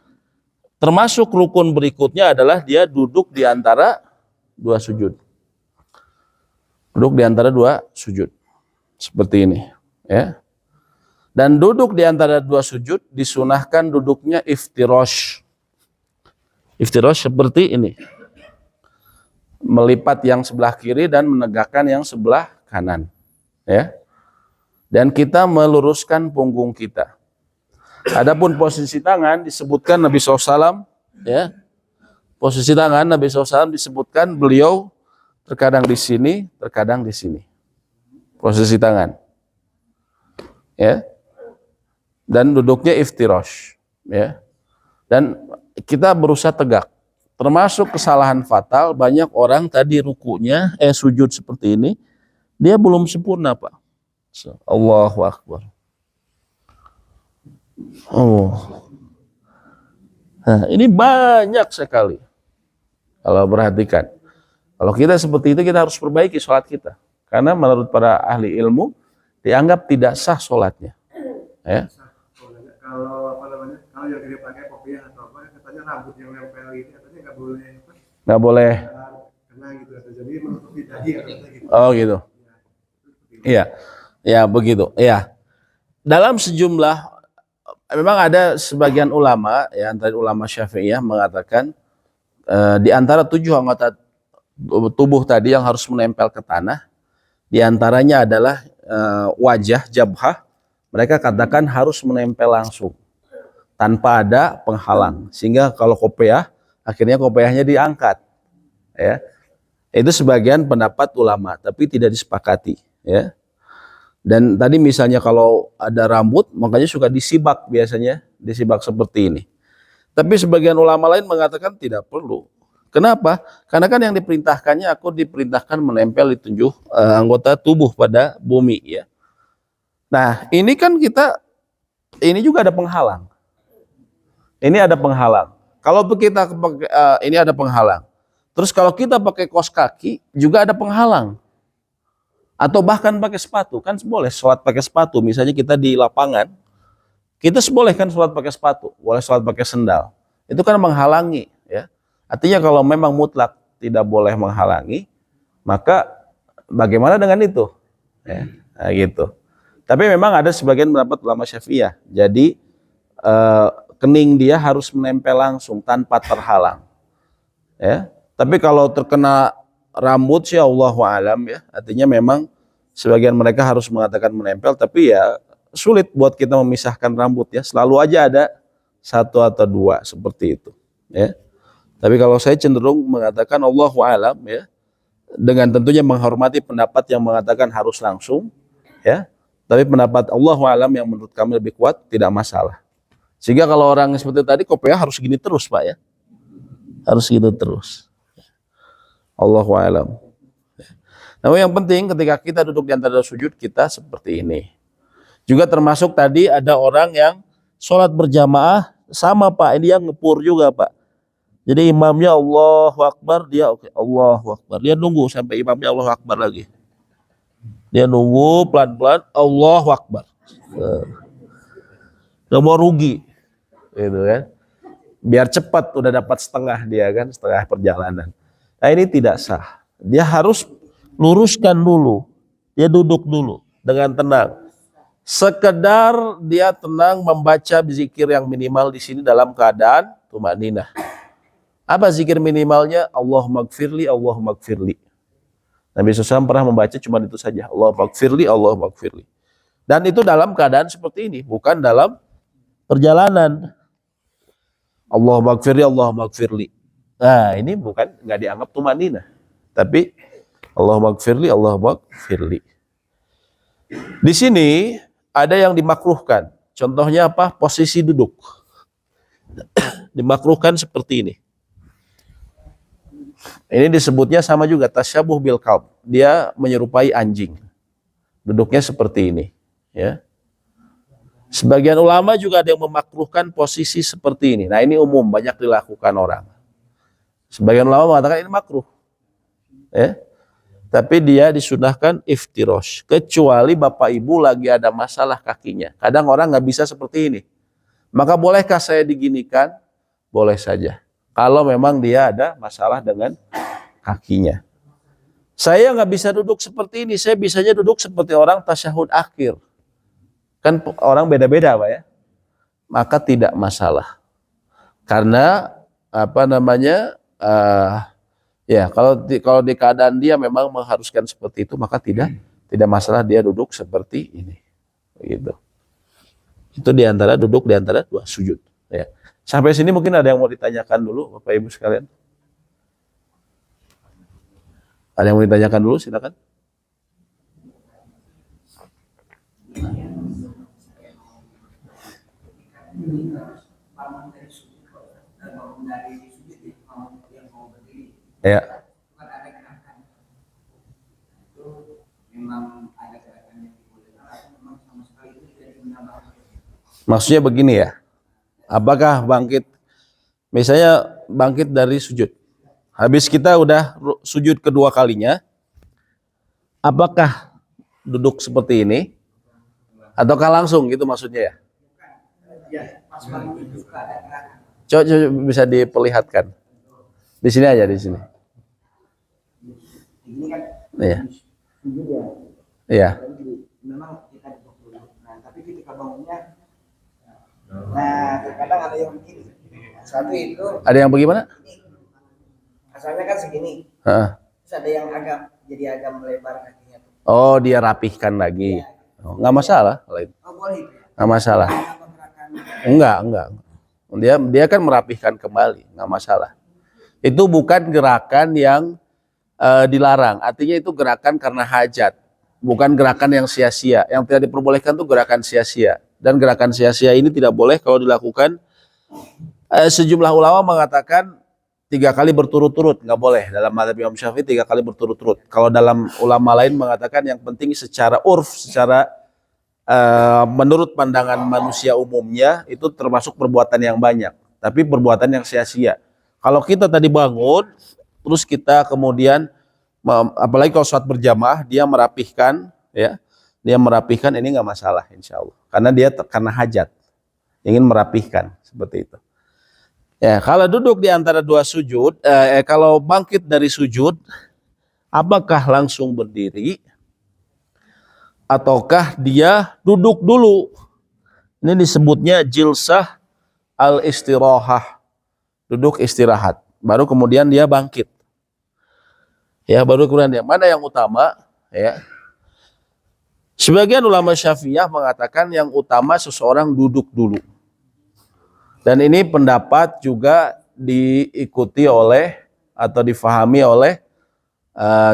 termasuk rukun berikutnya adalah dia duduk di antara dua sujud. Duduk di antara dua sujud. Seperti ini, ya. Dan duduk di antara dua sujud disunahkan duduknya iftirash. Iftirash seperti ini. Melipat yang sebelah kiri dan menegakkan yang sebelah kanan, ya. Dan kita meluruskan punggung kita. Adapun posisi tangan disebutkan Nabi SAW, ya. Posisi tangan Nabi SAW disebutkan beliau terkadang di sini, terkadang di sini. Posisi tangan, ya. Dan duduknya iftirash, ya. Dan kita berusaha tegak. Termasuk kesalahan fatal, banyak orang tadi rukunya sujud seperti ini, dia belum sempurna, Pak. Allahu Akbar. Oh. Nah, ini banyak sekali. Kalau perhatikan. Kalau kita seperti itu, kita harus perbaiki sholat kita. Karena menurut para ahli ilmu, dianggap tidak sah sholatnya. Ya. Kalau kalau yang dia pakai kopiah atau apa, katanya rambut yang nempel ini katanya nggak boleh. Nggak boleh. Kena gitu, jadi menutupi dahi katanya gitu. Oh gitu. Iya, ya begitu. Iya. Dalam sejumlah, memang ada sebagian ulama, ya antara ulama Syafi'iyah mengatakan di antara 7 anggota tubuh tadi yang harus menempel ke tanah, di antaranya adalah wajah, jabhah. Mereka katakan harus menempel langsung tanpa ada penghalang, sehingga kalau kopiah akhirnya kopiahnya diangkat, ya. Itu sebagian pendapat ulama, tapi tidak disepakati, ya. Dan tadi misalnya kalau ada rambut, makanya suka disibak, biasanya disibak seperti ini. Tapi sebagian ulama lain mengatakan tidak perlu. Kenapa? Karena kan yang diperintahkannya, aku diperintahkan menempel di 7 anggota tubuh pada bumi, ya. Nah, ini kan ini juga ada penghalang. Ini ada penghalang. Kalau kita ini ada penghalang. Terus kalau kita pakai kaos kaki juga ada penghalang. Atau bahkan pakai sepatu, kan boleh sholat pakai sepatu. Misalnya kita di lapangan, kita boleh kan sholat pakai sepatu, boleh sholat pakai sendal. Itu kan menghalangi, ya. Artinya kalau memang mutlak tidak boleh menghalangi, maka bagaimana dengan itu? Ya, nah gitu. Tapi memang ada sebagian pendapat ulama Syafi'iyah. Jadi kening dia harus menempel langsung tanpa terhalang. Ya. Tapi kalau terkena rambut sih Allahu a'lam, ya. Artinya memang sebagian mereka harus mengatakan menempel, tapi ya sulit buat kita memisahkan rambut, ya. Selalu aja ada 1 atau 2 seperti itu, ya. Tapi kalau saya cenderung mengatakan Allahu a'lam, ya. Dengan tentunya menghormati pendapat yang mengatakan harus langsung, ya. Tapi pendapat Allahu a'lam yang menurut kami lebih kuat, tidak masalah. Sehingga kalau orang seperti tadi kopiah harus gini terus, Pak, ya. Harus gitu terus. Allahu a'lam. Namun yang penting ketika kita duduk di antara sujud, kita seperti ini. Juga termasuk tadi ada orang yang sholat berjamaah sama, Pak. Ini yang ngepur juga, Pak. Jadi imamnya Allahu Akbar, dia oke, Allahu Akbar. Dia nunggu sampai imamnya Allahu Akbar lagi. Dia nunggu pelan-pelan Allahu Akbar. Gak mau rugi. Gitu kan. Biar cepat udah dapat setengah dia kan, setengah perjalanan. Nah ini tidak sah. Dia harus luruskan dulu. Dia duduk dulu dengan tenang. Sekedar dia tenang membaca zikir yang minimal di sini dalam keadaan tumaninah. Apa zikir minimalnya? Allahumma gfirli, Allahumma gfirli. Nabi SAW pernah membaca cuma itu saja. Allahumma gfirli, Allahumma gfirli. Dan itu dalam keadaan seperti ini, bukan dalam perjalanan. Allahumma gfirli, Allahumma gfirli. Nah ini bukan, nggak dianggap tumaninah. Tapi Allahumma gfirli, Allahumma gfirli. Di sini ada yang dimakruhkan. Contohnya apa? Posisi duduk. Dimakruhkan seperti ini. Ini disebutnya sama juga tasyabuh bil kalb. Dia menyerupai anjing. Duduknya seperti ini, ya. Sebagian ulama juga ada yang memakruhkan posisi seperti ini. Nah, ini umum, banyak dilakukan orang. Sebagian ulama mengatakan ini makruh. Ya. Tapi dia disunahkan iftirosh. Kecuali bapak ibu lagi ada masalah kakinya. Kadang orang nggak bisa seperti ini. Maka bolehkah saya diginikan? Boleh saja. Kalau memang dia ada masalah dengan kakinya. Saya nggak bisa duduk seperti ini. Saya bisanya duduk seperti orang tasyahud akhir. Kan orang beda-beda, Pak ya. Maka tidak masalah. Karena apa namanya? Ya, kalau di keadaan dia memang mengharuskan seperti itu, maka tidak masalah dia duduk seperti ini. Begitu. Itu diantara duduk diantara dua sujud. Ya. Sampai sini mungkin ada yang mau ditanyakan dulu, Bapak Ibu sekalian. Ada yang mau ditanyakan dulu, silakan. Ya. Maksudnya begini ya. Apakah bangkit, misalnya bangkit dari sujud. Habis kita udah sujud kedua kalinya, apakah duduk seperti ini? Ataukah langsung gitu maksudnya ya? Coba bisa diperlihatkan. Di sini aja, di sini. Iya. Iya. Memang kita duduk dulu. Nah, tapi ketika bangunnya, nah terkadang ada yang begini. Satu itu. Ada yang bagaimana? Asalnya kan segini. Terus ada yang jadi agak melebar kakinya. Oh, dia rapihkan lagi. Oh, nggak masalah. Oh, boleh. Nggak masalah. Enggak. Dia kan merapihkan kembali, nggak masalah. Itu bukan gerakan yang dilarang. Artinya itu gerakan karena hajat, bukan gerakan yang sia-sia. Yang tidak diperbolehkan itu gerakan sia-sia. Dan gerakan sia-sia ini tidak boleh kalau dilakukan. Sejumlah ulama mengatakan 3 kali berturut-turut, nggak boleh. Dalam mazhab Imam Syafi'i 3 kali berturut-turut. Kalau dalam ulama lain mengatakan yang penting secara urf, secara menurut pandangan manusia umumnya itu termasuk perbuatan yang banyak. Tapi perbuatan yang sia-sia. Kalau kita tadi bangun, terus kita kemudian, apalagi kalau sholat berjamaah, dia merapihkan, ya, dia merapihkan, ini nggak masalah, insya Allah. Karena dia karena hajat, ingin merapihkan seperti itu. Ya, kalau duduk di antara dua sujud, kalau bangkit dari sujud, apakah langsung berdiri, ataukah dia duduk dulu? Ini disebutnya jilsah al-istirahah. Duduk istirahat, baru kemudian dia bangkit. Ya, baru kemudian dia. Mana yang utama? Ya. Sebagian ulama Syafi'iyah mengatakan yang utama seseorang duduk dulu. Dan ini pendapat juga diikuti oleh atau difahami oleh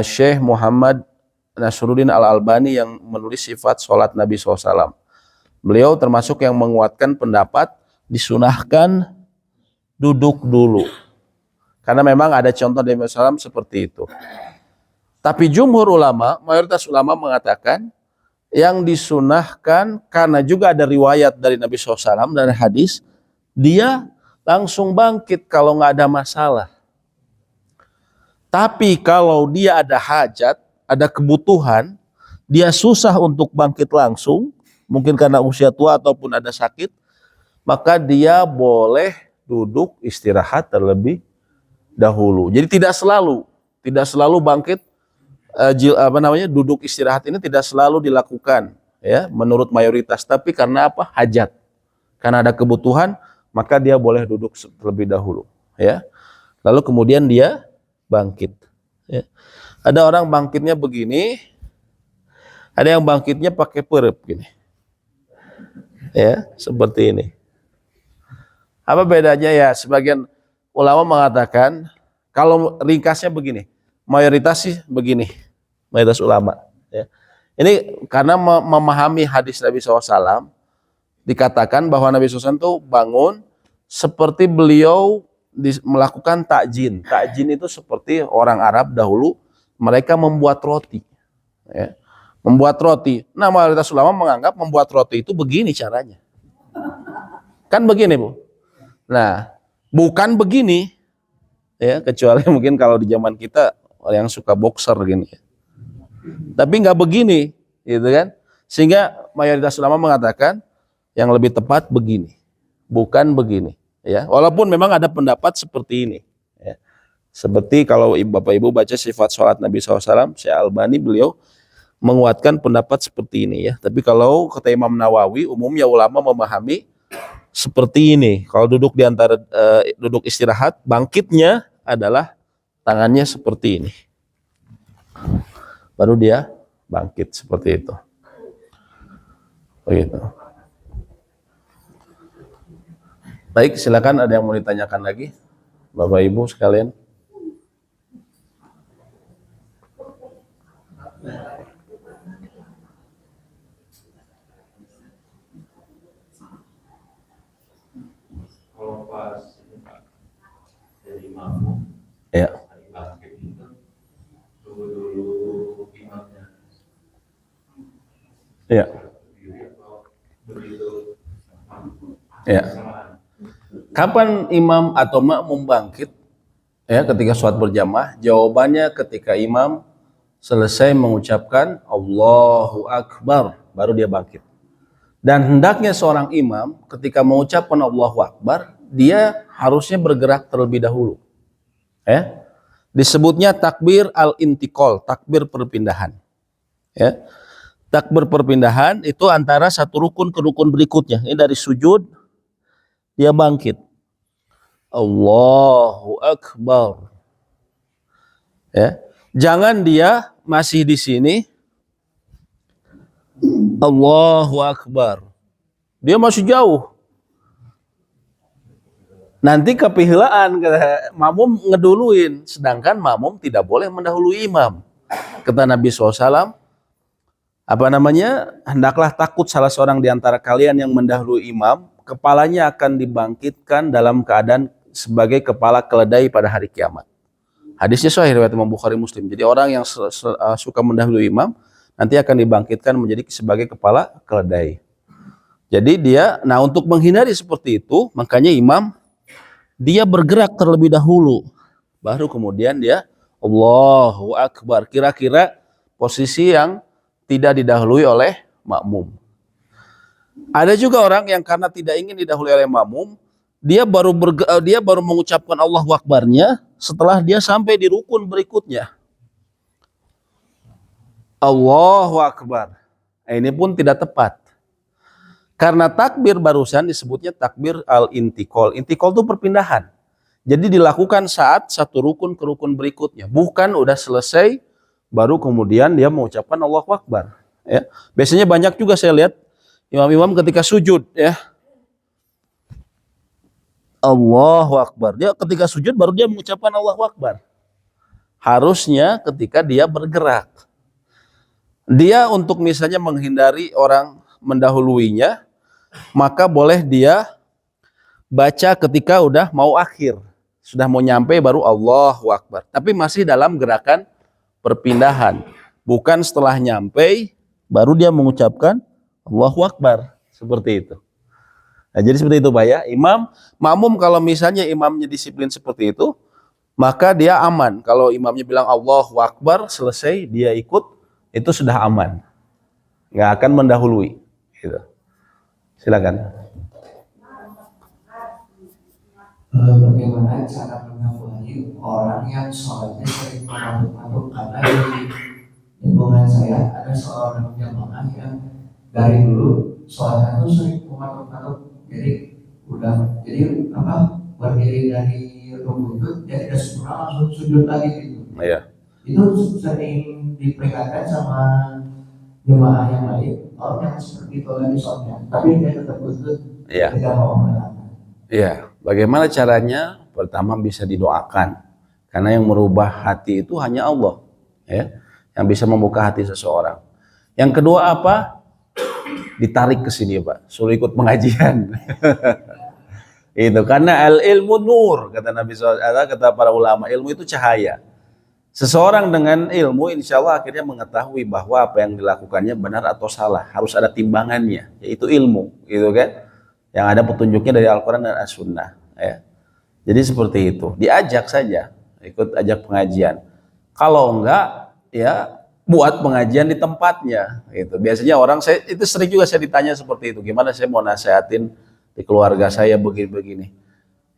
Syekh Muhammad Nasruddin Al-Albani yang menulis sifat sholat Nabi SAW. Beliau termasuk yang menguatkan pendapat disunahkan duduk dulu. Karena memang ada contoh dari Nabi SAW seperti itu. Tapi jumhur ulama, mayoritas ulama mengatakan yang disunahkan karena juga ada riwayat dari Nabi SAW dan hadis, dia langsung bangkit kalau nggak ada masalah. Tapi kalau dia ada hajat, ada kebutuhan, dia susah untuk bangkit langsung, mungkin karena usia tua ataupun ada sakit, maka dia boleh duduk istirahat terlebih dahulu. Jadi tidak selalu bangkit duduk istirahat ini tidak selalu dilakukan ya menurut mayoritas, tapi karena apa? Hajat. Karena ada kebutuhan, maka dia boleh duduk terlebih dahulu ya. Lalu kemudian dia bangkit ya. Ada orang bangkitnya begini, ada yang bangkitnya pakai perep gini. Ya, seperti ini. Apa bedanya ya? Sebagian ulama mengatakan, kalau ringkasnya begini, mayoritas sih begini, mayoritas ulama. Ya. Ini karena memahami hadis Nabi SAW, dikatakan bahwa Nabi SAW itu bangun seperti beliau melakukan takjin. Takjin itu seperti orang Arab dahulu, mereka membuat roti. Ya. Membuat roti. Nah, mayoritas ulama menganggap membuat roti itu begini caranya. Kan begini, Bu. Nah, bukan begini. Ya, kecuali mungkin kalau di zaman kita yang suka boxer gini. Tapi nggak begini, gitu kan? Sehingga mayoritas ulama mengatakan yang lebih tepat begini, bukan begini. Ya, walaupun memang ada pendapat seperti ini. Ya. Seperti kalau Bapak Ibu baca sifat sholat Nabi SAW, Syekh Albani beliau menguatkan pendapat seperti ini ya. Tapi kalau kata Imam Nawawi, umumnya ulama memahami seperti ini. Kalau duduk di antara duduk istirahat, bangkitnya adalah tangannya seperti ini. Baru dia bangkit seperti itu. Begitu. Baik, silakan ada yang mau ditanyakan lagi, Bapak Ibu sekalian. Kalau pas ini Pak jadi makmum, Ya. bangkit itu dulu imamnya Ya. berdiri atau begitu Ya. Kapan imam atau makmum bangkit? Ya, ketika sholat berjamaah, jawabannya ketika imam selesai mengucapkan Allahu Akbar, baru dia bangkit. Dan hendaknya seorang imam ketika mengucapkan Allahu Akbar, dia harusnya bergerak terlebih dahulu. Ya. Disebutnya takbir al-intiqal, takbir perpindahan. Ya. Takbir perpindahan itu antara satu rukun ke rukun berikutnya. Ini dari sujud dia bangkit. Allahu Akbar. Ya. Jangan dia masih di sini. Allahu Akbar. Dia masih jauh. Nanti kepihilaan, makmum ngeduluin. Sedangkan makmum tidak boleh mendahului imam. Kata Nabi SAW, hendaklah takut salah seorang di antara kalian yang mendahului imam, kepalanya akan dibangkitkan dalam keadaan sebagai kepala keledai pada hari kiamat. Hadisnya sahih riwayat Imam Bukhari Muslim. Jadi orang yang suka mendahului imam nanti akan dibangkitkan menjadi sebagai kepala keledai. Jadi nah untuk menghindari seperti itu, makanya imam dia bergerak terlebih dahulu, baru kemudian dia Allahu Akbar. Kira-kira posisi yang tidak didahului oleh makmum. Ada juga orang yang karena tidak ingin didahului oleh makmum, dia baru mengucapkan Allahu Akbarnya setelah dia sampai di rukun berikutnya. Allahu Akbar. Ini pun tidak tepat. Karena takbir barusan disebutnya takbir al-intiqal. Intiqal itu perpindahan. Jadi dilakukan saat satu rukun ke rukun berikutnya. Bukan udah selesai baru kemudian dia mengucapkan Allahu Akbar. Ya. Biasanya banyak juga saya lihat imam-imam ketika sujud, ya. Allahu Akbar. Dia ketika sujud baru dia mengucapkan Allahu Akbar. Harusnya ketika dia bergerak. Dia untuk misalnya menghindari orang mendahuluinya, maka boleh dia baca ketika udah mau akhir. Sudah mau nyampe baru Allahu Akbar. Tapi masih dalam gerakan perpindahan. Bukan setelah nyampe baru dia mengucapkan Allahu Akbar. Seperti itu. Nah, jadi seperti itu Pak ya. Makmum kalau misalnya imamnya disiplin seperti itu, maka dia aman. Kalau imamnya bilang Allahu Akbar, selesai dia ikut, itu sudah aman. Nggak akan mendahului. Gitu. Silakan. Bagaimana cara mengetahui orang yang sholatnya sering mengaduk-aduk? Karena di lingkungan saya ada seorang jamaah yang dari dulu sholatnya itu sering mengaduk-aduk. Jadi berdiri dari rukuk itu dia tidak sempurna langsung sujud lagi gitu. Iya. Itu sering diperingatkan sama jemaah yang lain, kalau yang seperti itu lagi sholatnya, tapi dia tetap kusut, tidak mau mengalahkan. Iya. Bagaimana caranya? Pertama bisa didoakan, karena yang merubah hati itu hanya Allah, ya, yang bisa membuka hati seseorang. Yang kedua apa? ditarik ke sini Pak, suruh ikut pengajian. Itu karena al ilmu nur, kata Nabi SAW, kata para ulama, ilmu itu cahaya. Seseorang dengan ilmu insya Allah akhirnya mengetahui bahwa apa yang dilakukannya benar atau salah, harus ada timbangannya, yaitu ilmu, gitu kan? Yang ada petunjuknya dari Al-Quran dan As-Sunnah. Ya. Jadi seperti itu, diajak saja, ikut ajak pengajian. Kalau enggak, ya buat pengajian di tempatnya. Gitu. Biasanya orang, itu sering juga saya ditanya seperti itu, gimana saya mau nasihatin di keluarga saya begini-begini.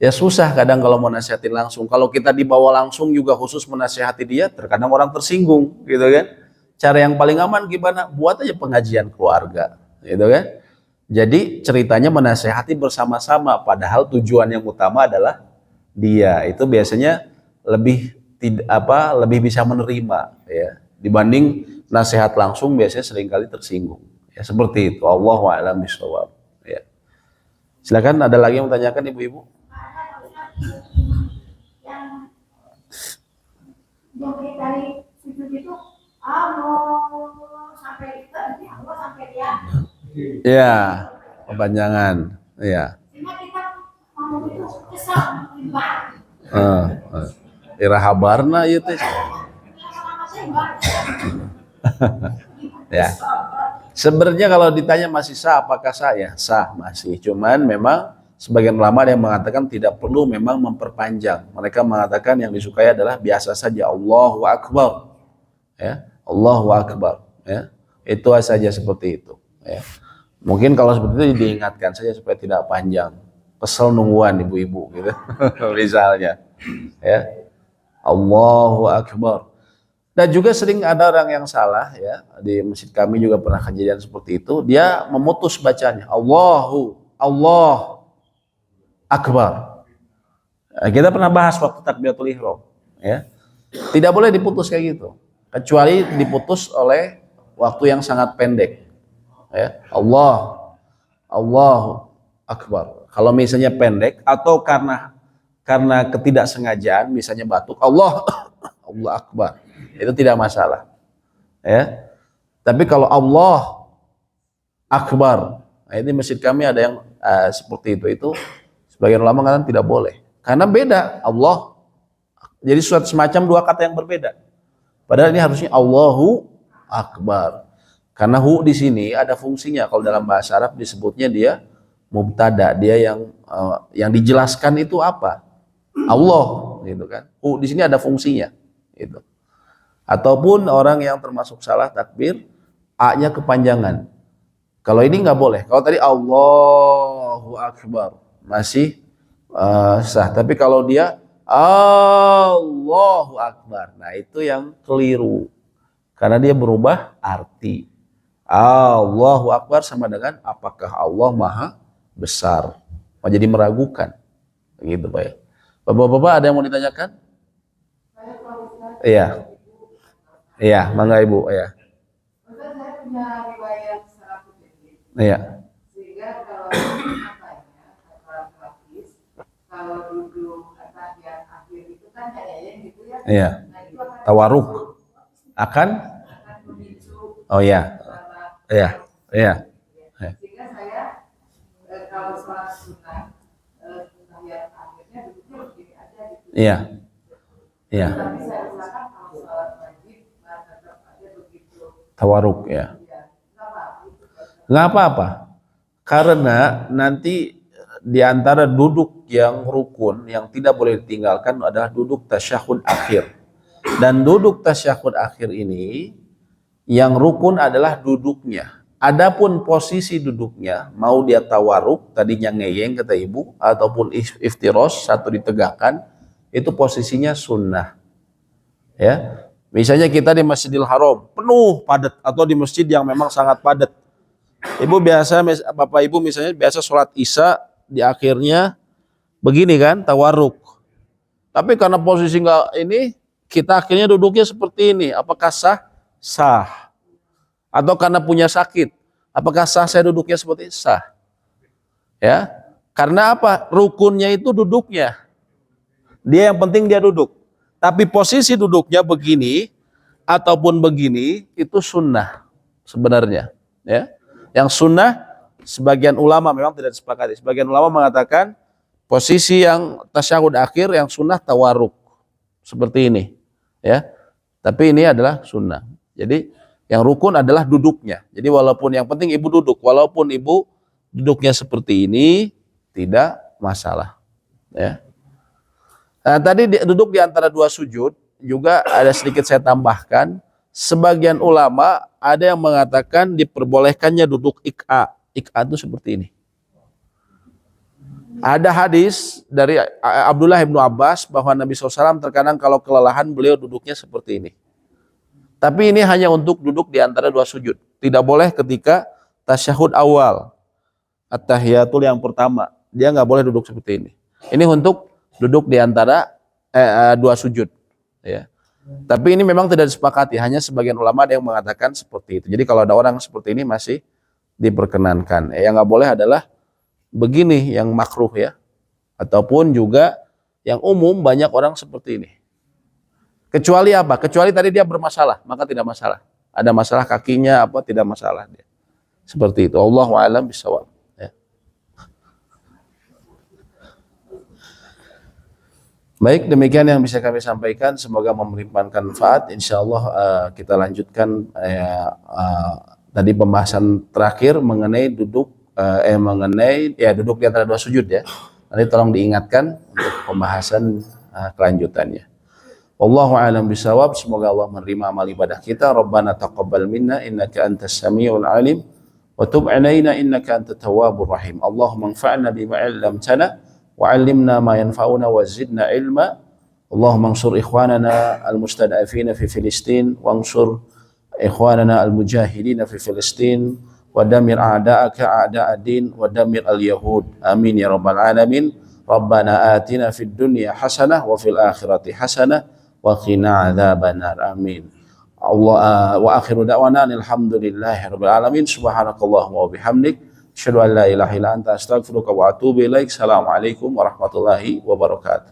Ya susah kadang kalau mau nasihatin langsung. Kalau kita dibawa langsung juga khusus menasihati dia, terkadang orang tersinggung, gitu kan. Cara yang paling aman gimana? Buat aja pengajian keluarga, gitu kan. Jadi ceritanya menasihati bersama-sama, padahal tujuan yang utama adalah dia. Itu biasanya lebih bisa menerima, ya, dibanding nasihat langsung biasanya seringkali tersinggung. Ya seperti itu. Allahu a'lam bishawab. Ya. Silakan, ada lagi yang menanyakan ibu-ibu? Yang dari sujud itu Allah sampai itu Allah sampai dia. Ya, kepanjangan. Ya. Sehingga kita ngomong itu kesal ibarat. Irahabarna ieu teh. Ya. Sebenarnya kalau ditanya masih sah apakah sah, ya sah masih. Cuman memang sebagian ulama yang mengatakan tidak perlu memang memperpanjang. Mereka mengatakan yang disukai adalah biasa saja Allahu Akbar. Ya, Allahu Akbar, ya. Itu saja seperti itu, ya. Mungkin kalau seperti itu diingatkan saja supaya tidak panjang. Kesel nungguan ibu-ibu gitu. Misalnya, ya. Allahu Akbar. Dan juga sering ada orang yang salah, ya. Di masjid kami juga pernah kejadian seperti itu. Dia memutus bacanya Allah Akbar. Kita pernah bahas waktu takbiratul ihram, ya. Tidak boleh diputus kayak gitu, kecuali diputus oleh waktu yang sangat pendek. Ya, Allahu Akbar. Kalau misalnya pendek atau karena ketidaksengajaan, misalnya batuk, Allah Akbar, itu tidak masalah. Ya. Tapi kalau Allah Akbar, nah ini masjid kami ada yang seperti itu sebagian ulama mengatakan tidak boleh. Karena beda Allah. Jadi suatu semacam dua kata yang berbeda. Padahal ini harusnya Allahu Akbar. Karena hu di sini ada fungsinya. Kalau dalam bahasa Arab disebutnya dia mubtada, dia yang dijelaskan itu apa? Allah, gitu kan. Hu di sini ada fungsinya, gitu. Ataupun orang yang termasuk salah takbir, a-nya kepanjangan. Kalau ini nggak boleh. Kalau tadi Allahu Akbar masih sah. Tapi kalau dia Allahu Akbar, nah itu yang keliru. Karena dia berubah arti. Allahu Akbar sama dengan apakah Allah Maha Besar. Jadi meragukan. Begitu Pak ya. Bapak-bapak ada yang mau ditanyakan? Iya. Iya, mangga Ibu, ya. Saya punya riwayat secara subjektif. Iya. Sehingga kalau katanya kata grafis, kalau duduk tahiyat akhir itu kan kayaknya gitu ya. Iya. Nah, itu akan Tawaruk akan memicu oh iya. Iya. Iya. sehingga saya kalau sholat sunnah tahiyat akhirnya duduknya begini aja gitu. Iya. Iya. Tapi saya usahakan kalau sholat wajib tetap aja begitu. Tawaruk ya. Ya, kenapa? Nggak apa-apa. Karena nanti di antara duduk yang rukun yang tidak boleh ditinggalkan adalah duduk tasyahud akhir. Dan duduk tasyahud akhir ini yang rukun adalah duduknya. Adapun posisi duduknya, mau dia tawaruk, tadinya ngeyeng kata ibu, ataupun iftiros, satu ditegakkan, itu posisinya sunnah. Ya, misalnya kita di Masjidil Haram penuh padat, atau di masjid yang memang sangat padat. Ibu biasa, bapak ibu misalnya biasa sholat isya di akhirnya begini kan, tawaruk. Tapi karena posisi nggak ini, kita akhirnya duduknya seperti ini. Apakah sah? Sah. Atau karena punya sakit, apakah sah saya duduknya seperti ini? Sah. Ya, karena apa? Rukunnya itu duduknya. Dia yang penting dia duduk. Tapi posisi duduknya begini ataupun begini itu sunnah sebenarnya. Ya, Yang sunnah, sebagian ulama memang tidak disepakati. Sebagian ulama mengatakan posisi yang tasyahud akhir yang sunnah tawarruk seperti ini, ya. Tapi ini adalah sunnah. Jadi yang rukun adalah duduknya. Jadi walaupun yang penting ibu duduk, walaupun ibu duduknya seperti ini tidak masalah, ya. Nah, tadi duduk di antara dua sujud juga ada sedikit saya tambahkan. Sebagian ulama ada yang mengatakan diperbolehkannya duduk ik'a. Ik'a itu seperti ini. Ada hadis dari Abdullah bin Abbas bahwa Nabi SAW terkadang kalau kelelahan beliau duduknya seperti ini. Tapi ini hanya untuk duduk di antara dua sujud. Tidak boleh ketika tasyahud awal. At-tahiyatul yang pertama. Dia nggak boleh duduk seperti ini. Ini untuk duduk di antara dua sujud. Ya. Tapi ini memang tidak disepakati. Hanya sebagian ulama ada yang mengatakan seperti itu. Jadi kalau ada orang seperti ini masih diperkenankan. Yang nggak boleh adalah begini yang makruh ya. Ataupun juga yang umum banyak orang seperti ini. Kecuali apa? Kecuali tadi dia bermasalah, maka tidak masalah. Ada masalah kakinya apa tidak masalah dia. Seperti itu. Allahu a'lam bishawab. Ya. Baik, demikian yang bisa kami sampaikan. Semoga memberi manfaat. Insyaallah kita lanjutkan tadi pembahasan terakhir mengenai duduk duduk di antara dua sujud ya. Nanti tolong diingatkan untuk pembahasan kelanjutannya. Wallahu a'lam bishawab. Semoga Allah menerima amal ibadah kita. Rabbana taqabbal minna innaka antas samiul alim wa tub 'alaina innaka antat tawwabur rahim. Allahumma anfa'na bima 'allamtana wa 'allimna ma yanfa'una wa zidna ilma. Allahumma ansur ikhwanana al-mustad'afina fi Filistin wa ansur ikhwanana al-mujahidin fi Filistin wa damir a'da'aka a'da'ad-din wa damir al-yahud. Amin ya rabbal alamin. Rabbana atina fid dunya hasanah wa fil akhirati hasanah wa qina adzabannar. Amin. Allah wa akhiru da'wana alhamdulillahi rabbil alamin. Subhanakallahumma wa bihamdik asyhadu an la ilaha illa anta astaghfiruka wa atubu ilaik. Assalamualaikum warahmatullahi wabarakatuh.